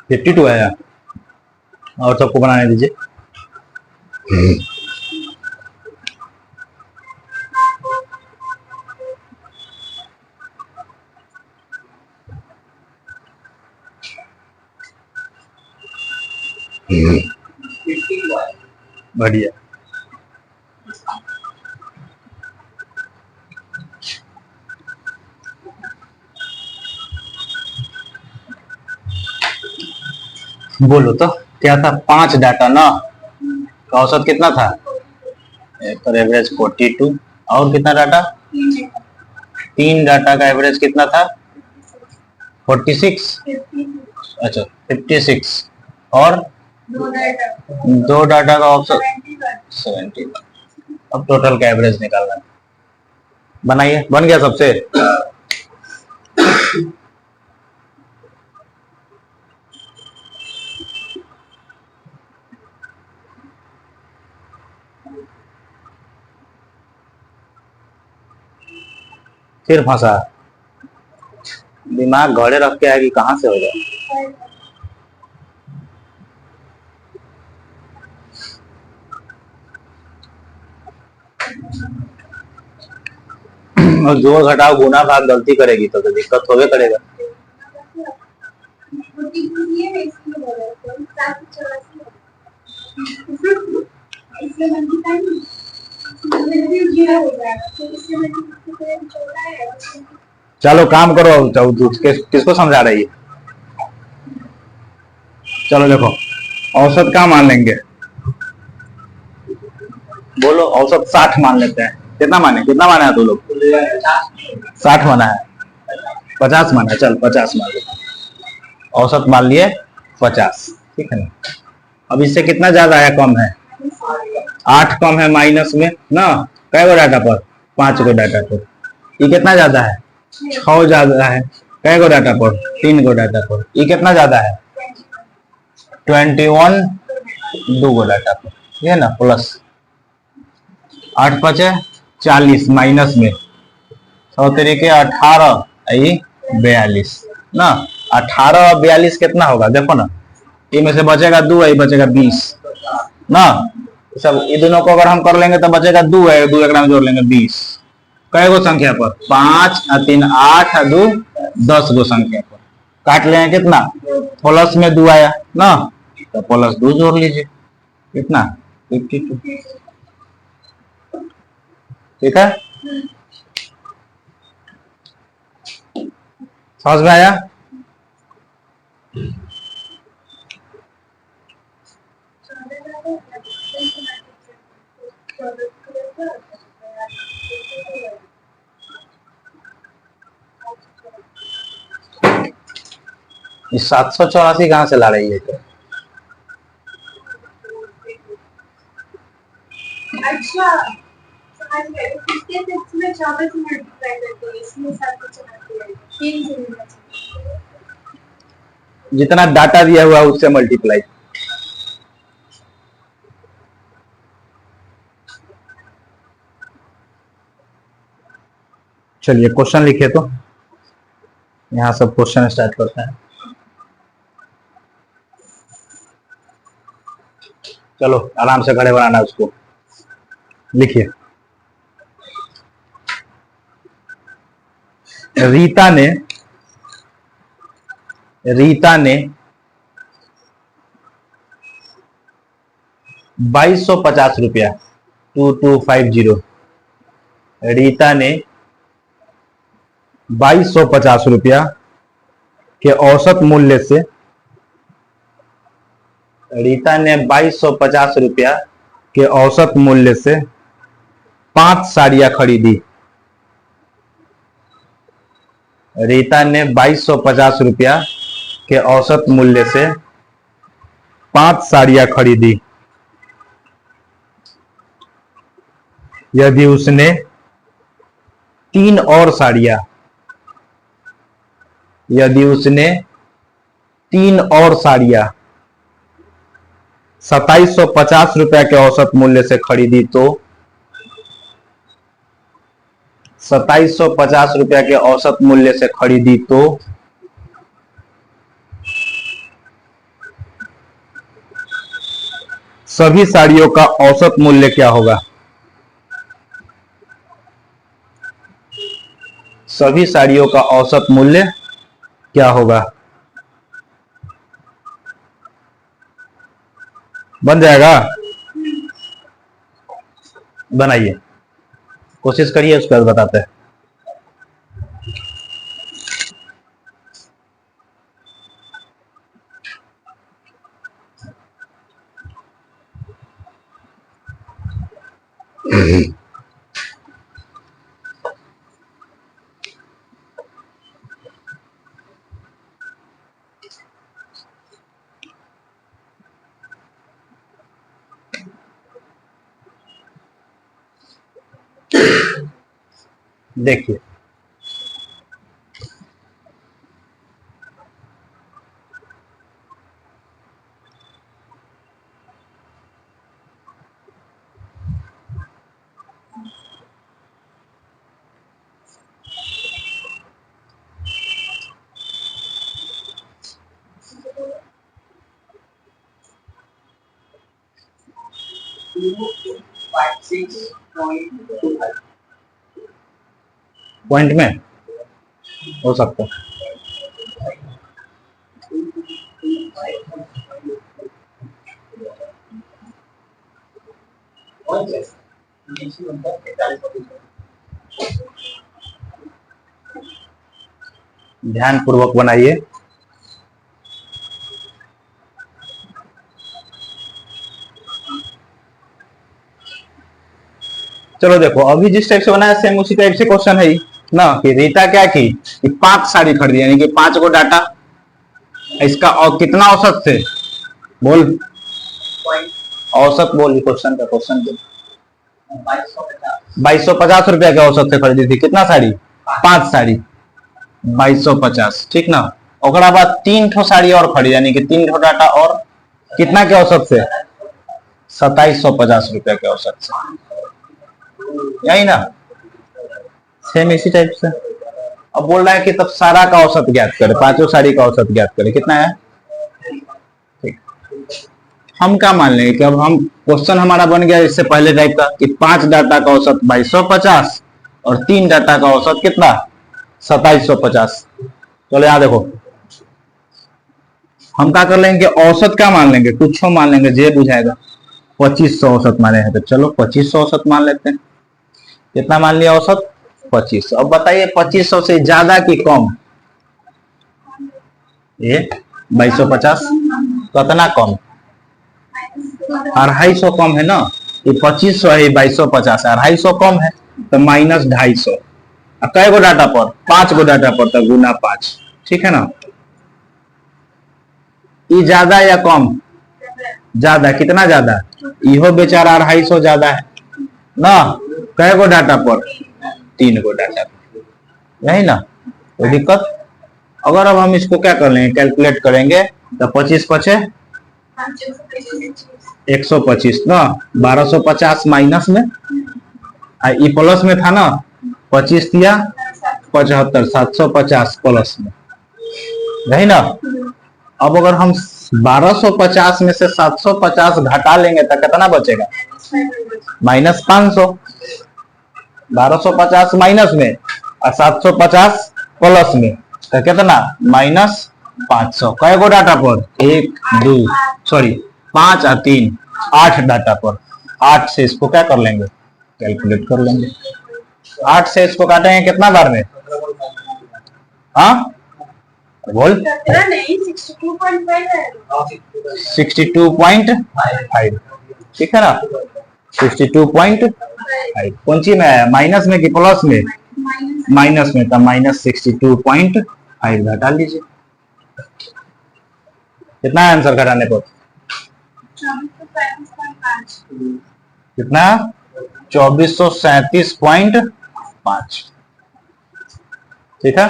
फिफ्टी टू आया, और सबको बनाने दीजिए। बढ़िया। बोलो तो क्या था, 5 डाटा ना का औसत कितना था, पर एवरेज 42, और कितना डाटा 3 डाटा का एवरेज कितना था 46, अच्छा 56, और 2 डाटा का औसत 70। अब टोटल का एवरेज निकालना है, बनाइए। बन गया सबसे, फिर फंसा, दिमाग घड़े रख के आएगी कहां से होगा। और जोड़ घटाव गुना भाग गलती करेगी तो दिक्कत होवे करेगा। चलो काम करो, किसको समझा रही है? चलो देखो, औसत का मान लेंगे, बोलो औसत 60 मान लेते हैं। कितना माने है तू लोग? 60 माना है, 50 माना है, चल 50 मान लेते हैं। औसत मान लिए 50, ठीक है ना। अब इससे कितना ज्यादा है, कम है? 8 कम है माइनस में ना, कै गो डाटा पर? 5 गो डाटा पर। ये कितना ज्यादा है? 6 ज्यादा है। कै गो डाटा पर? 3 गो डाटा पर। ये कितना ज्यादा है? 21 2 गो डाटा पर, ये ना प्लस 8 5 40 माइनस में 6 तरीके 18 42 ना। 18 और 42 कितना होगा देखो ना, इनमें से बचेगा 2 है, बचेगा 20 ना। सब ये दोनों को अगर हम कर लेंगे तो बचेगा 2 है, 2 एक में जोड़ लेंगे 20। कई गो संख्या पर? 5 3 8 2 10 गो संख्या पर काट लेंगे कितना? प्लस में 2 आया ना, तो प्लस 2 जोड़ लीजिए, कितना? 52, ठीक है। समझ में आया? ये 784 कहां से ला रही है तो? अच्छा जितना डाटा दिया हुआ है उससे मल्टीप्लाई। चलिए क्वेश्चन लिखे तो यहां सब क्वेश्चन स्टार्ट करते हैं। चलो आराम से खड़े बनाना उसको, लिखिए। रीता ने 2250 रुपया 2250, रीता ने 2250 रुपया के औसत मूल्य से, रीता ने 2250 रुपया के औसत मूल्य से 5 साड़ियां खरीदी। रीता ने 2250 रुपया के औसत मूल्य से 5 साड़ियां खरीदी। यदि उसने 3 और साड़ियां, यदि उसने 3 और साड़ियां 2750 रुपया के औसत मूल्य से खरीदी तो 2750 रुपया के औसत मूल्य से खरीदी तो सभी साड़ियों का औसत मूल्य क्या होगा? सभी साड़ियों का औसत मूल्य क्या होगा? बन जाएगा? बनाइए, कोशिश करिए, उसके बाद बताते हैं। देखिए पॉइंट में हो सकता है। ध्यान पूर्वक बनाइए। चलो देखो, अभी जिस टाइप से बनाया सेम उसी टाइप से क्वेश्चन है ना, कि रीता क्या की कि 5 साड़ी खरीदी, यानी कि 5 को डाटा, इसका और कितना औसत से बोल, औसत बोल, क्वेश्चन का क्वेश्चन 2250 रुपया के औसत से खरीदी थी। कितना साड़ी? 5 साड़ी, 2250, ठीक ना। ओकरा बाद 3 ठो साड़ी और खरीदी, यानी कि 3 ठो डाटा और कितना के औसत से? 2750 रुपया के औसत से, यही ना, सेम इसी टाइप से। अब बोल रहा है कि तब सारा का औसत ज्ञात करे, 5 साड़ी का औसत ज्ञात करे, कितना है? ठीक, हम क्या मान लेंगे कि अब हम क्वेश्चन हमारा बन गया इससे पहले टाइप का कि 5 डाटा का औसत 2250 और 3 डाटा का औसत कितना? 2750। चलो यहाँ देखो, हम क्या कर लेंगे, औसत क्या मान लेंगे, कुछ मान लेंगे, जे बुझाएगा। 2500 औसत माने हैं, तो चलो 2500 औसत मान लेते हैं। कितना मान लिया औसत? 2500। अब बताइए 2500 से ज्यादा कि कम? ये 2250, कितना कम? 250 कम है ना। ये 2500 है, 2250 है, 250 कम है, तो माइनस 250। कै गो डाटा पर? 5 गो डाटा पर, तो गुना 5, ठीक है ना। ये ज्यादा या कम? ज्यादा। कितना ज्यादा? इहो बेचारा 250 ज्यादा है ना। कै गो डाटा पर? 3 गो डाटा पर, यही ना, कोई दिक्कत? अगर अब हम इसको क्या कर लेंगे, कैलकुलेट करेंगे, तो 25 पचे 125 ना, 1250 माइनस में, ई प्लस में था ना, 25 दिया 75, 750 प्लस में, यही ना। अब अगर हम 1250 में से 750 घटा लेंगे तो कितना बचेगा? -500। 1250 माइनस में और 750 प्लस में, तो कितना? -500। कै गो डाटा पर? 1 2 सॉरी 5 और 3, 8 डाटा पर। 8 से इसको क्या कर लेंगे, कैलकुलेट कर लेंगे। 8 से इसको काटेंगे कितना बार में? हाँ बोल, 62.5, ठीक है ना, 62.5। कौन सी में है, माइनस में कि प्लस में? माइनस में, तो -62.5 घटा लीजिए। कितना है आंसर घटाने पर? कितना? 2437.5, ठीक है।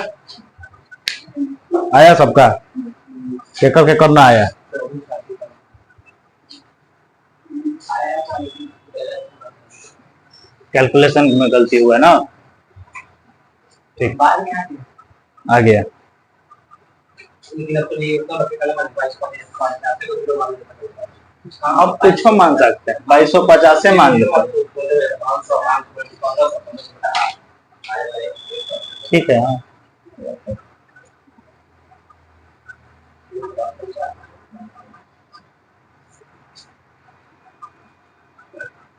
आया सबका? चेकर के करना आया? कैलकुलेशन में गलती हुआ ना, ठीक, आ गया। अब कुछ मान सकते हैं, 2250 से मान लेते हैं, ठीक है। हाँ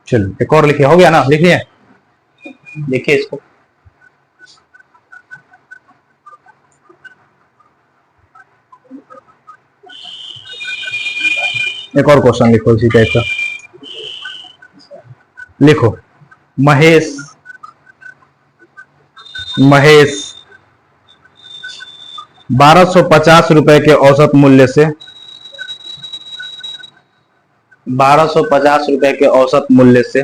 चलो एक और लिखिए, हो गया ना, लिखिए, लिखिए इसको। एक और क्वेश्चन लिखो इसी टाइप का, लिखो, महेश 1250 रुपए के औसत मूल्य से, 1250 रुपए के औसत मूल्य से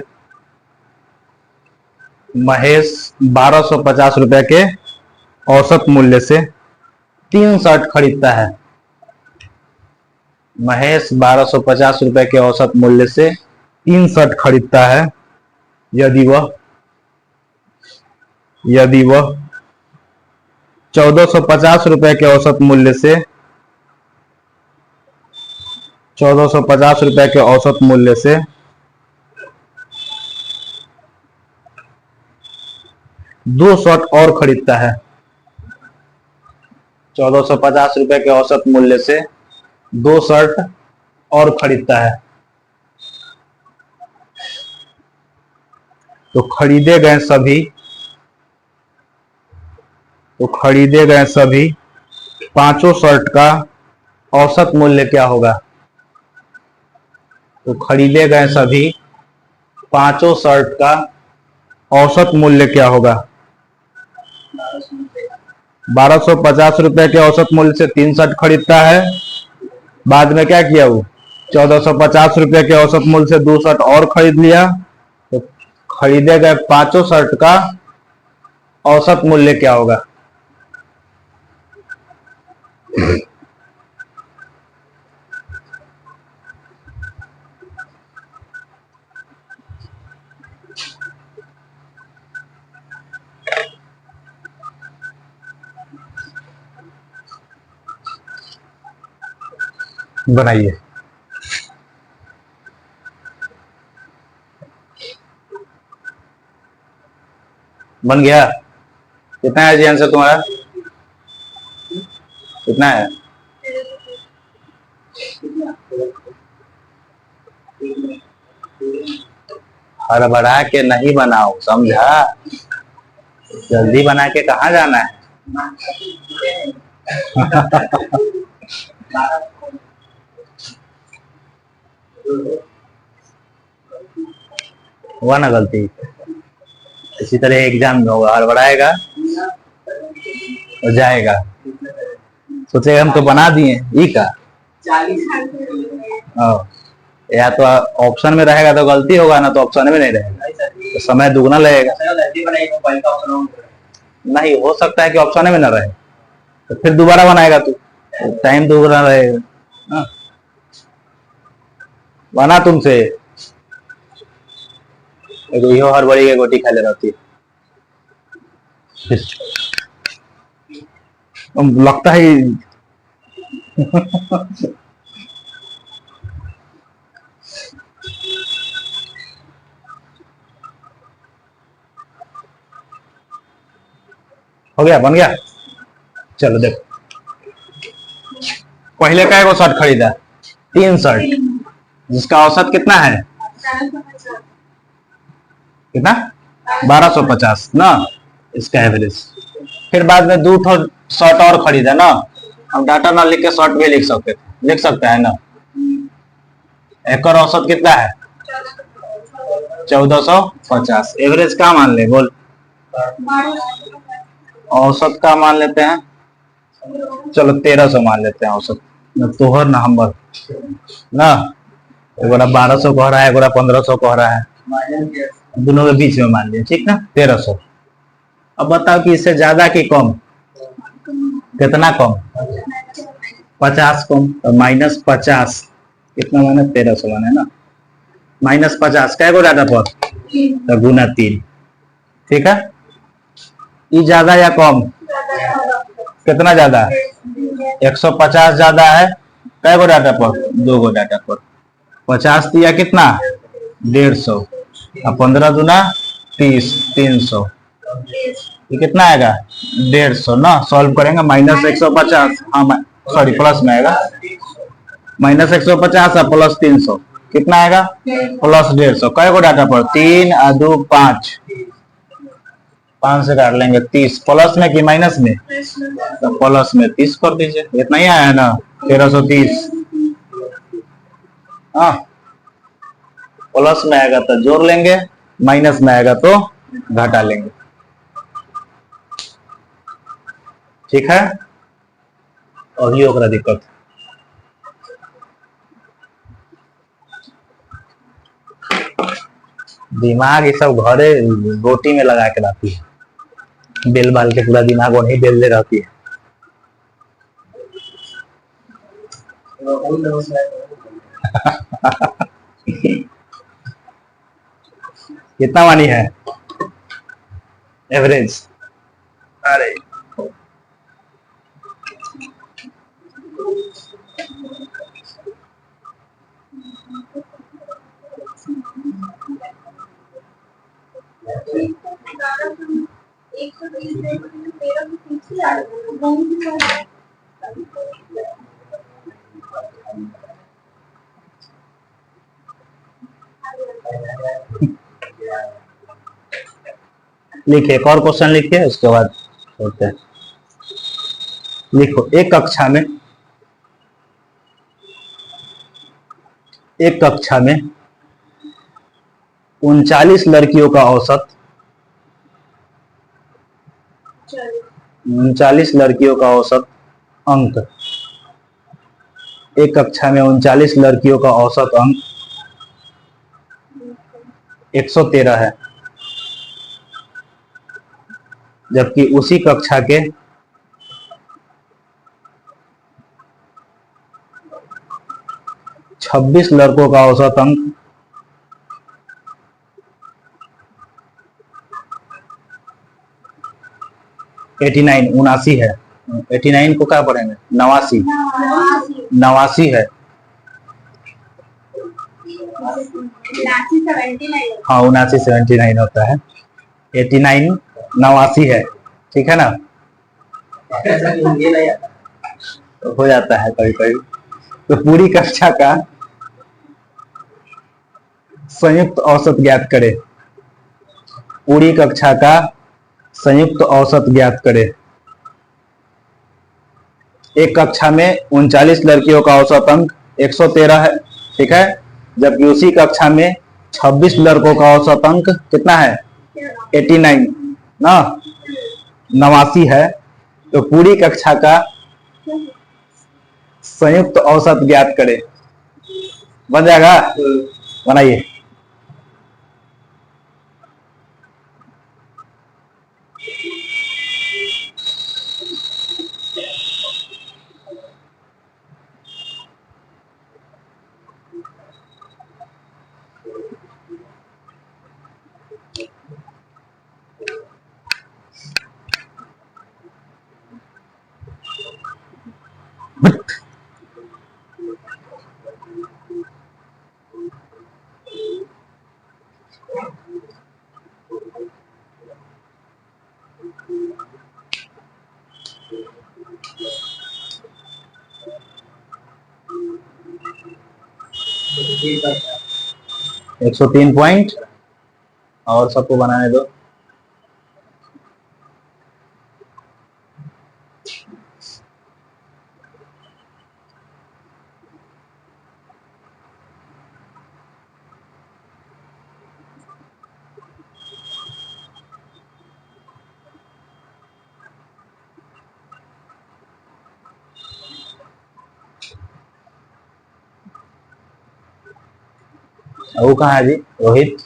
महेश 1250 रुपए के औसत मूल्य से 3 शर्ट खरीदता है। महेश 1250 रुपए के औसत मूल्य से 3 शर्ट खरीदता है। यदि वह 1450 रुपए के औसत मूल्य से 1450 रुपए के औसत मूल्य से दो शर्ट और खरीदता है 1450 रुपए के औसत मूल्य से दो शर्ट और खरीदता है, तो खरीदे गए सभी पांचों शर्ट का औसत मूल्य क्या होगा? तो खरीदे गए सभी पांचों शर्ट का औसत मूल्य क्या होगा? 1250 रुपए के औसत मूल्य से 3 शर्ट खरीदता है, बाद में क्या किया वो 1450 रुपए के औसत मूल्य से 2 शर्ट और खरीद लिया, तो खरीदे गए पांचों शर्ट का औसत मूल्य क्या होगा? बनाइए। बन गया? कितना है जी आंसर तुम्हारा? कितना है? हड़बड़ा के नहीं बनाओ, समझा? जल्दी बना के कहाँ जाना है? हुआ ना गलती? इसी तरह एग्जाम में होगा, हड़बड़ाएगा और जाएगा, सोचेगा हम तो बना दिए ई का। या तो ऑप्शन में रहेगा तो गलती होगा, ना तो ऑप्शन में नहीं रहेगा तो समय दुगना लगेगा। नहीं हो सकता है कि ऑप्शन में ना रहे, तो फिर दोबारा बनाएगा तू, टाइम दुगना रहेगा। हाँ। बना तुमसे यो हड़बड़ी के गोटी खा ले रहती है, लगता है हो गया, बन गया। चलो देखो, पहले का एगो शर्ट खरीदा 3 शर्ट, जिसका औसत कितना है? कितना? 1250 ना, इसका एवरेज। फिर बाद में 2 शर्ट और खरीदा ना, हम डाटा ना लिख के शर्ट भी लिख सकते हैं ना। एक और औसत कितना है? 1450। एवरेज का मान ले, बोल। औसत का मान लेते हैं, चलो 1300 मान लेते हैं औसत। न तोहर ना हम ना, एगोरा 1200 कह रहा है, एगोरा 1500 कह रहा है, दोनों के बीच में मान लिया, ठीक ना, 1300। अब बताओ कि इससे ज्यादा कि कम? कितना कम? 50 कम, तो -50 कितना माने? 1300 माने ना, -50 क्या गो डाटा पर, तो गुना 3, ठीक है। ये ज्यादा या कम? कितना ज्यादा? 150 ज्यादा है, कै गो डाटा पर? 2 गो डाटा पर। 50 दिया कितना? 150, और 15 दूना 30, 300, ये कितना आएगा? 150 ना। सॉल्व करेंगे, -150, हाँ सॉरी प्लस में आएगा, -150 और प्लस 300 कितना आएगा? +150। कै गो डाटा पर? 3 और 2 5, 5 से काट लेंगे 30, प्लस में कि माइनस में? तो प्लस में 30 कर दीजिए, इतना ही आया ना, 1330। हाँ, प्लस में आएगा तो जोड़ लेंगे, माइनस में आएगा तो घटा लेंगे, ठीक है। अभी ओकरा दिक्कत, दिमाग ये सब घरे रोटी में लगा के लाती है, बेल बाल के पूरा दिमाग वही बेल ले रहती है। कितना मानी है एवरेज? अरे लिखिए, एक और क्वेश्चन लिखिए, उसके बाद होते हैं। लिखो, एक कक्षा में 39 लड़कियों का औसत 39 लड़कियों का औसत अंक, एक कक्षा में 39 लड़कियों का औसत अंक 113 है, जबकि उसी कक्षा के 26 लड़कों का औसत अंक 89 है। 89 को क्या पढ़ेंगे? 89 है। हाँ, 79 होता है। 89 है, ठीक है ना? तो हो जाता है कभी कभी। तो पूरी कक्षा का संयुक्त औसत ज्ञात करें। पूरी कक्षा का संयुक्त औसत ज्ञात करें। एक कक्षा में 39 लड़कियों का औसत अंक 113 है, ठीक है, जबकि उसी कक्षा में 26 लड़कों का औसत अंक कितना है? 89 ना, 89 है। तो पूरी कक्षा का संयुक्त औसत ज्ञात करें। बन जाएगा? बनाइए। एक 103 पॉइंट और सबको बनाने दो। वो कहाँ है जी? Rohit,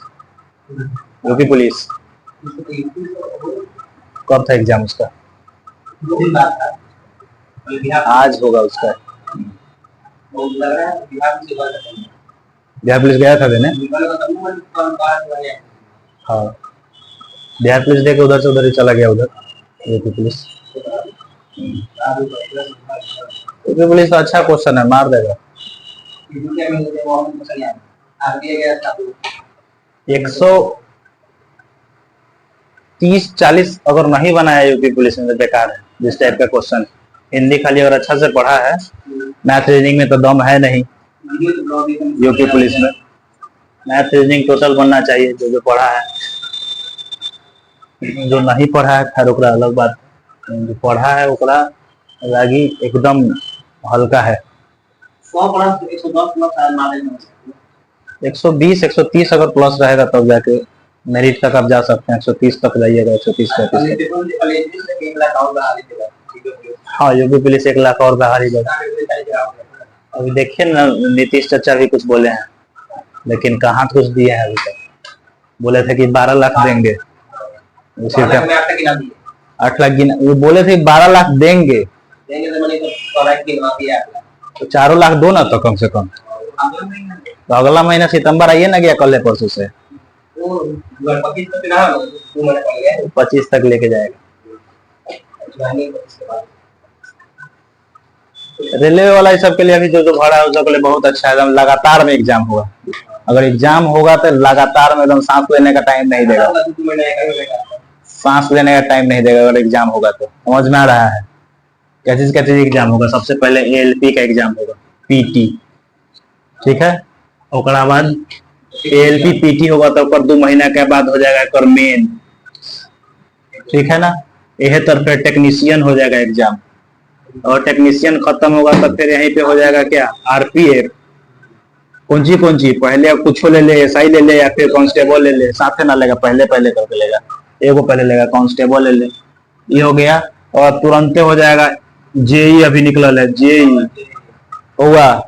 UP police. कब था एग्जाम उसका? आज होगा उसका। बिहार पुलिस गया था देने? हाँ, बिहार पुलिस दे के उधर से उधर ही चला गया, उधर यूपी पुलिस। यूपी पुलिस तो अच्छा क्वेश्चन है, मार देगा। 130-40 अगर नहीं बनाया यूपी पुलिस में तो बेकार है, जिस टाइप का क्वेश्चन। हिंदी खाली अगर अच्छा से पढ़ा है, मैथ रीजनिंग में तो दम है नहीं यूपी पुलिस में। मैथ रीजनिंग टोटल बनना चाहिए, जो पढ़ा है। जो नहीं पढ़ा है खैर ओकरा अलग बात, जो पढ़ा है ओकरा लागी एकदम हल्का है। 120-130 अगर प्लस रहेगा तब जाके मेरिट तक आप जा सकते हैं। 130 तक जाइएगा, 130-135। हाँ, यूपी पुलिस 1 लाख और बढ़ा देगा। अभी देखिए ना, नीतीश चाचा भी कुछ बोले हैं, लेकिन कहाँ कुछ दिए हैं अभी तक। बोले थे कि 12 लाख देंगे, उसी 8 लाख गिना, वो बोले थे 12 लाख देंगे, तो 4 लाख दो ना तो कम से कम। तो अगला महीना सितंबर आइए ना, गया कल परसों से 25 तक लेके जाएगा। रेलवे वाला इस सब के लिए अभी जो भरा है उसके लिए बहुत अच्छा है। एकदम लगातार में एग्जाम होगा। अगर एग्जाम होगा तो लगातार में एकदम सांस लेने का टाइम नहीं देगा। सांस लेने का टाइम नहीं देगा अगर एग्जाम होगा तो। समझ में आ रहा है? क्या चीज एग्जाम होगा? सबसे पहले एएलपी का एग्जाम होगा, पीटी, ठीक है। ओकरा बाद एएलपी पीटी होगा तो 2 महीना के बाद हो जाएगा एक मेन, ठीक है ना। यह तर फिर टेक्नीशियन हो जाएगा एग्जाम, और टेक्नीशियन खत्म होगा तो फिर यहीं पे हो जाएगा क्या, आरपीएफ। कौन सी पहले कुछ ले ले, एसआई ले ले या फिर कांस्टेबल ले ले, साथ ना लेगा, पहले करके लेगा, एगो पहले लेगा कांस्टेबल ले ले, ये हो गया। और तुरंत हो जाएगा जेई, अभी निकल है जेई होगा,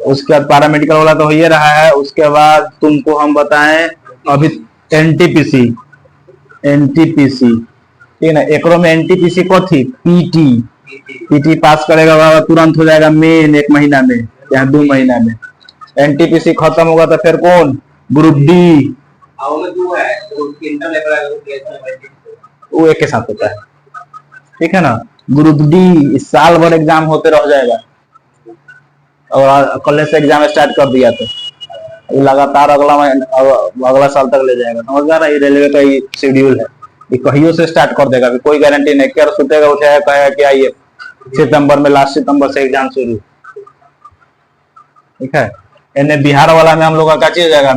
उसके बाद पैरामेडिकल वाला तो हो ही रहा है। उसके बाद तुमको हम बताएं अभी एनटीपीसी, ठीक है ना। एक में एनटीपीसी को थी पीटी पास करेगा तुरंत हो जाएगा मेन 1 महीना में या 2 महीना में। एनटीपीसी खत्म होगा तो फिर कौन, ग्रुप डी, वो एक के साथ होता है, ठीक है ना। ग्रुप डी इस साल भर एग्जाम होते रह जाएगा, और कल से एग्जाम स्टार्ट कर दिया तो लगातार अगला साल तक ले जाएगा। समझ में आ रहा है? रेलवे का ये शेड्यूल है, ये कहियों से स्टार्ट कर देगा, कोई गारंटी नहीं। क्या सुतेगा उठेगा कहेगा कि आइए सितंबर में, लास्ट सितंबर से एग्जाम शुरू, ठीक है। इन्हें बिहार वाला में हम लोग का चीज हो जाएगा,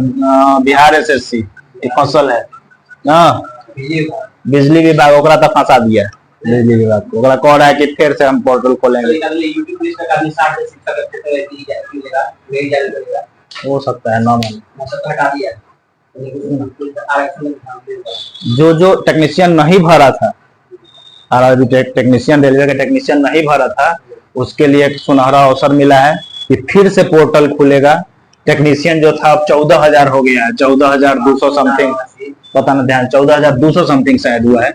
बिहार एसएससी एक फसल है ना, बिजली विभाग ओकरा तो फंसा दिया है, बिजली विभाग को ओकरा कह रहा है कि फिर से हम पोर्टल खोलेंगे। हो सकता है नॉर्मल, जो टेक्नीशियन नहीं भरा था, टेक्नीशियन रेलवे का टेक्नीशियन नहीं भरा था, उसके लिए एक सुनहरा अवसर मिला है कि फिर से पोर्टल खुलेगा। टेक्नीशियन जो था अब 14,000 हो गया है, 14,200 समथिंग, पता ना ध्यान, 14,200 समथिंग शायद हुआ है,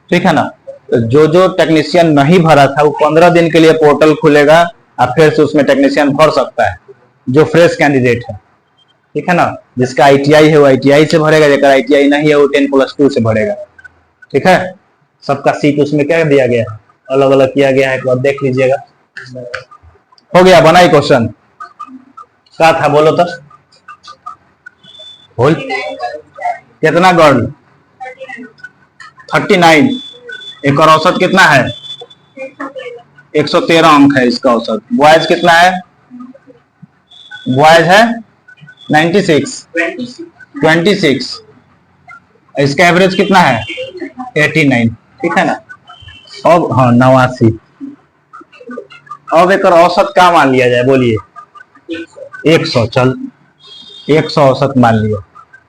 ठीक है ना। तो जो टेक्नीशियन नहीं भरा था वो 15 दिन के लिए पोर्टल खुलेगा, और फिर से उसमें टेक्नीशियन भर सकता है जो फ्रेश कैंडिडेट है, ठीक है ना। जिसका आईटीआई है वो आईटीआई से भरेगा, जिसका आईटीआई नहीं है वो 10+2 से भरेगा, ठीक है। सबका सीट उसमें क्या दिया गया है, अलग अलग किया गया है, एक बार देख लीजिएगा। हो गया, बना ही क्वेश्चन, क्या था बोलो तो, बोल कितना गर्ल, 39, एक और औसत कितना है, 113 अंक है इसका औसत। बॉयज कितना है, बॉयज है 26, इसका एवरेज कितना है 89, ठीक है ना। अब हाँ 89, अब एक औसत क्या मान लिया जाए बोलिए, 100, चल 100 औसत मान लिया,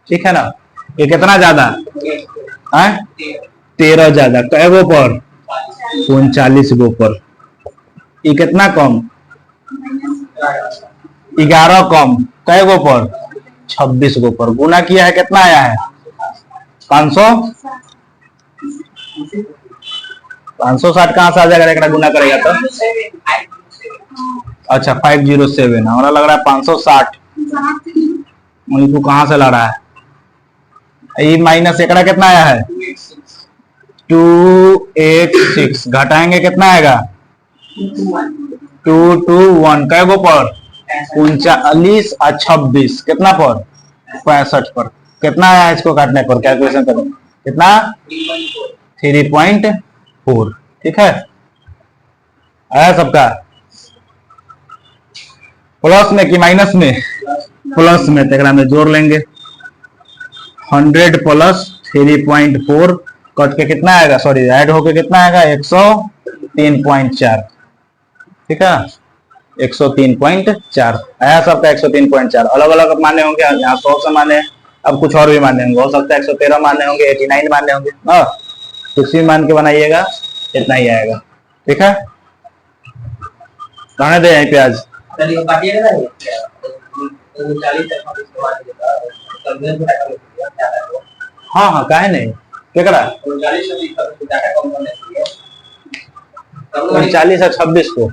ठीक है ना। ये कितना ज्यादा है, 13 ज्यादा, कै गो पर 39 गो पर। ये कितना कम, 11 कम, कै गो पर 26 गो पर। गुना किया है कितना आया है 560 कहां से आ जाएगा, गुना करेगा तो अच्छा 507, हमारा लग रहा है 560, उनको कहां से ला रहा है। ये माइनस एकड़ा कितना आया है 286, घटाएंगे कितना आएगा 221, कै गो पर 39 और 26, कितना पर 65 पर। कितना आया इसको काटने पर, कैलकुलेशन करो कितना 3.4, ठीक है। आया सबका, प्लस में कि माइनस में, प्लस में, तेरा में जोड़ लेंगे 100 प्लस 3.4 कट के कितना आएगा, सॉरी ऐड होके कितना आएगा 103.4, ठीक है 103.4 आया सबका 103.4। अलग अलग माने होंगे, यहाँ 100 से माने, अब कुछ और भी माने होंगे, हो सकता है 113 माने होंगे, 89 माने होंगे, कुछ भी मान के बनाइएगा इतना ही आएगा, ठीक है। कहने दे यहीं पे आज हाँ हाँ काहे नहीं, केकरा 39 और 26 को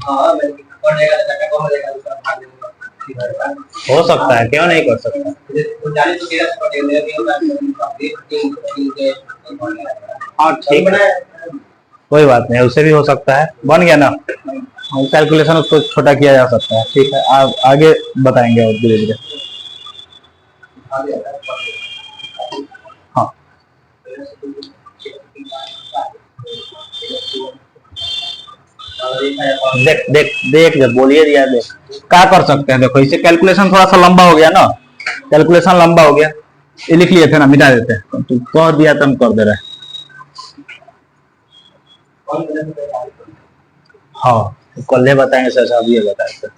हो सकता है, क्यों नहीं कर सकता। हाँ ठीक है, कोई बात नहीं, उससे भी हो सकता है, बन गया ना, कैलकुलेशन उसको छोटा किया जा सकता है, ठीक है। आप आगे बताएंगे और धीरे धीरे। हाँ देख देख देख, जब बोलिए दिया देख क्या कर सकते हैं। देखो इसे कैलकुलेशन थोड़ा सा लंबा हो गया ना, कैलकुलेशन लंबा हो गया, ये लिख लिए थे ना, मिटा देते हैं। तू कह दिया तो हम कर दे रहे हैं। हाँ कल बताएंगे सर साहब, ये बताए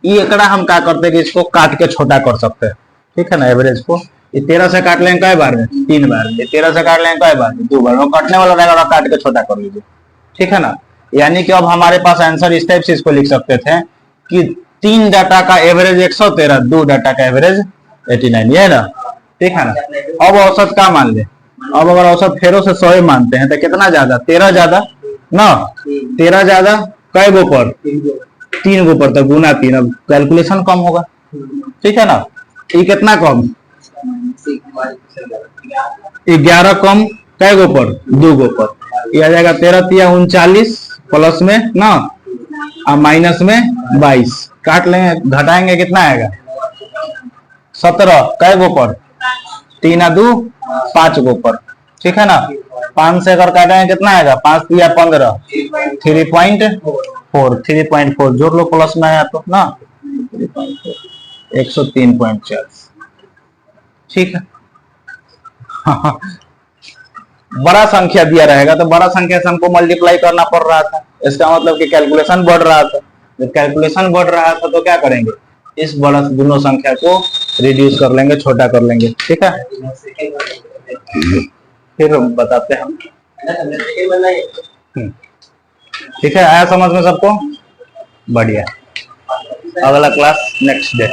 ये एकड़ा हम क्या करते हैं कि इसको काट के छोटा कर सकते हैं, ठीक है ना। एवरेज को ये 13 से काट लेंगे कई बार में, 3 बार। ये 13 से काट लेंगे कई बार में, 2 बार। वो कटने वाला रहेगा, काट के छोटा कर लीजिए, ठीक है ना। यानी कि अब हमारे पास आंसर इस टाइप से इसको लिख सकते थे कि 3 डाटा का एवरेज 113, 2 डाटा का एवरेज 89, ये ना, ठीक है ना। अब औसत का मान ले, अब अगर औसत फेरों से 100 मानते हैं तो कितना ज्यादा, 13 ज्यादा ना, 13 ज्यादा कई गो पर, 3 गो पर, तो गुना 3। अब कैलकुलेशन कम होगा, ठीक है ना। ये कितना कम, 11 कम कई गो पर, 2 गो पर। ये आ जाएगा 13 तिया 39 प्लस में ना, और माइनस में 22। काट लेंगे, घटाएंगे कितना आएगा, 17 कई गो पर, 3 2 5 गो पर, ठीक है ना। 5 से अगर काटेंगे कितना आएगा, 5 तिया 15, 3.4 जोड़ लो प्लस में आया तो ना, 103.4, ठीक है। बड़ा संख्या दिया रहेगा तो बड़ा संख्या से हमको मल्टीप्लाई करना पड़ रहा था, इसका मतलब कि कैलकुलेशन बढ़ रहा था। जब कैलकुलेशन बढ़ रहा था तो क्या करेंगे, इस बड़ा दोनों संख्या को रिड्यूस कर लेंगे, छोटा कर लेंगे, ठीक है। फिर बताते हैं हम, ठीक है। आया समझ में सबको, बढ़िया। अगला क्लास नेक्स्ट डे।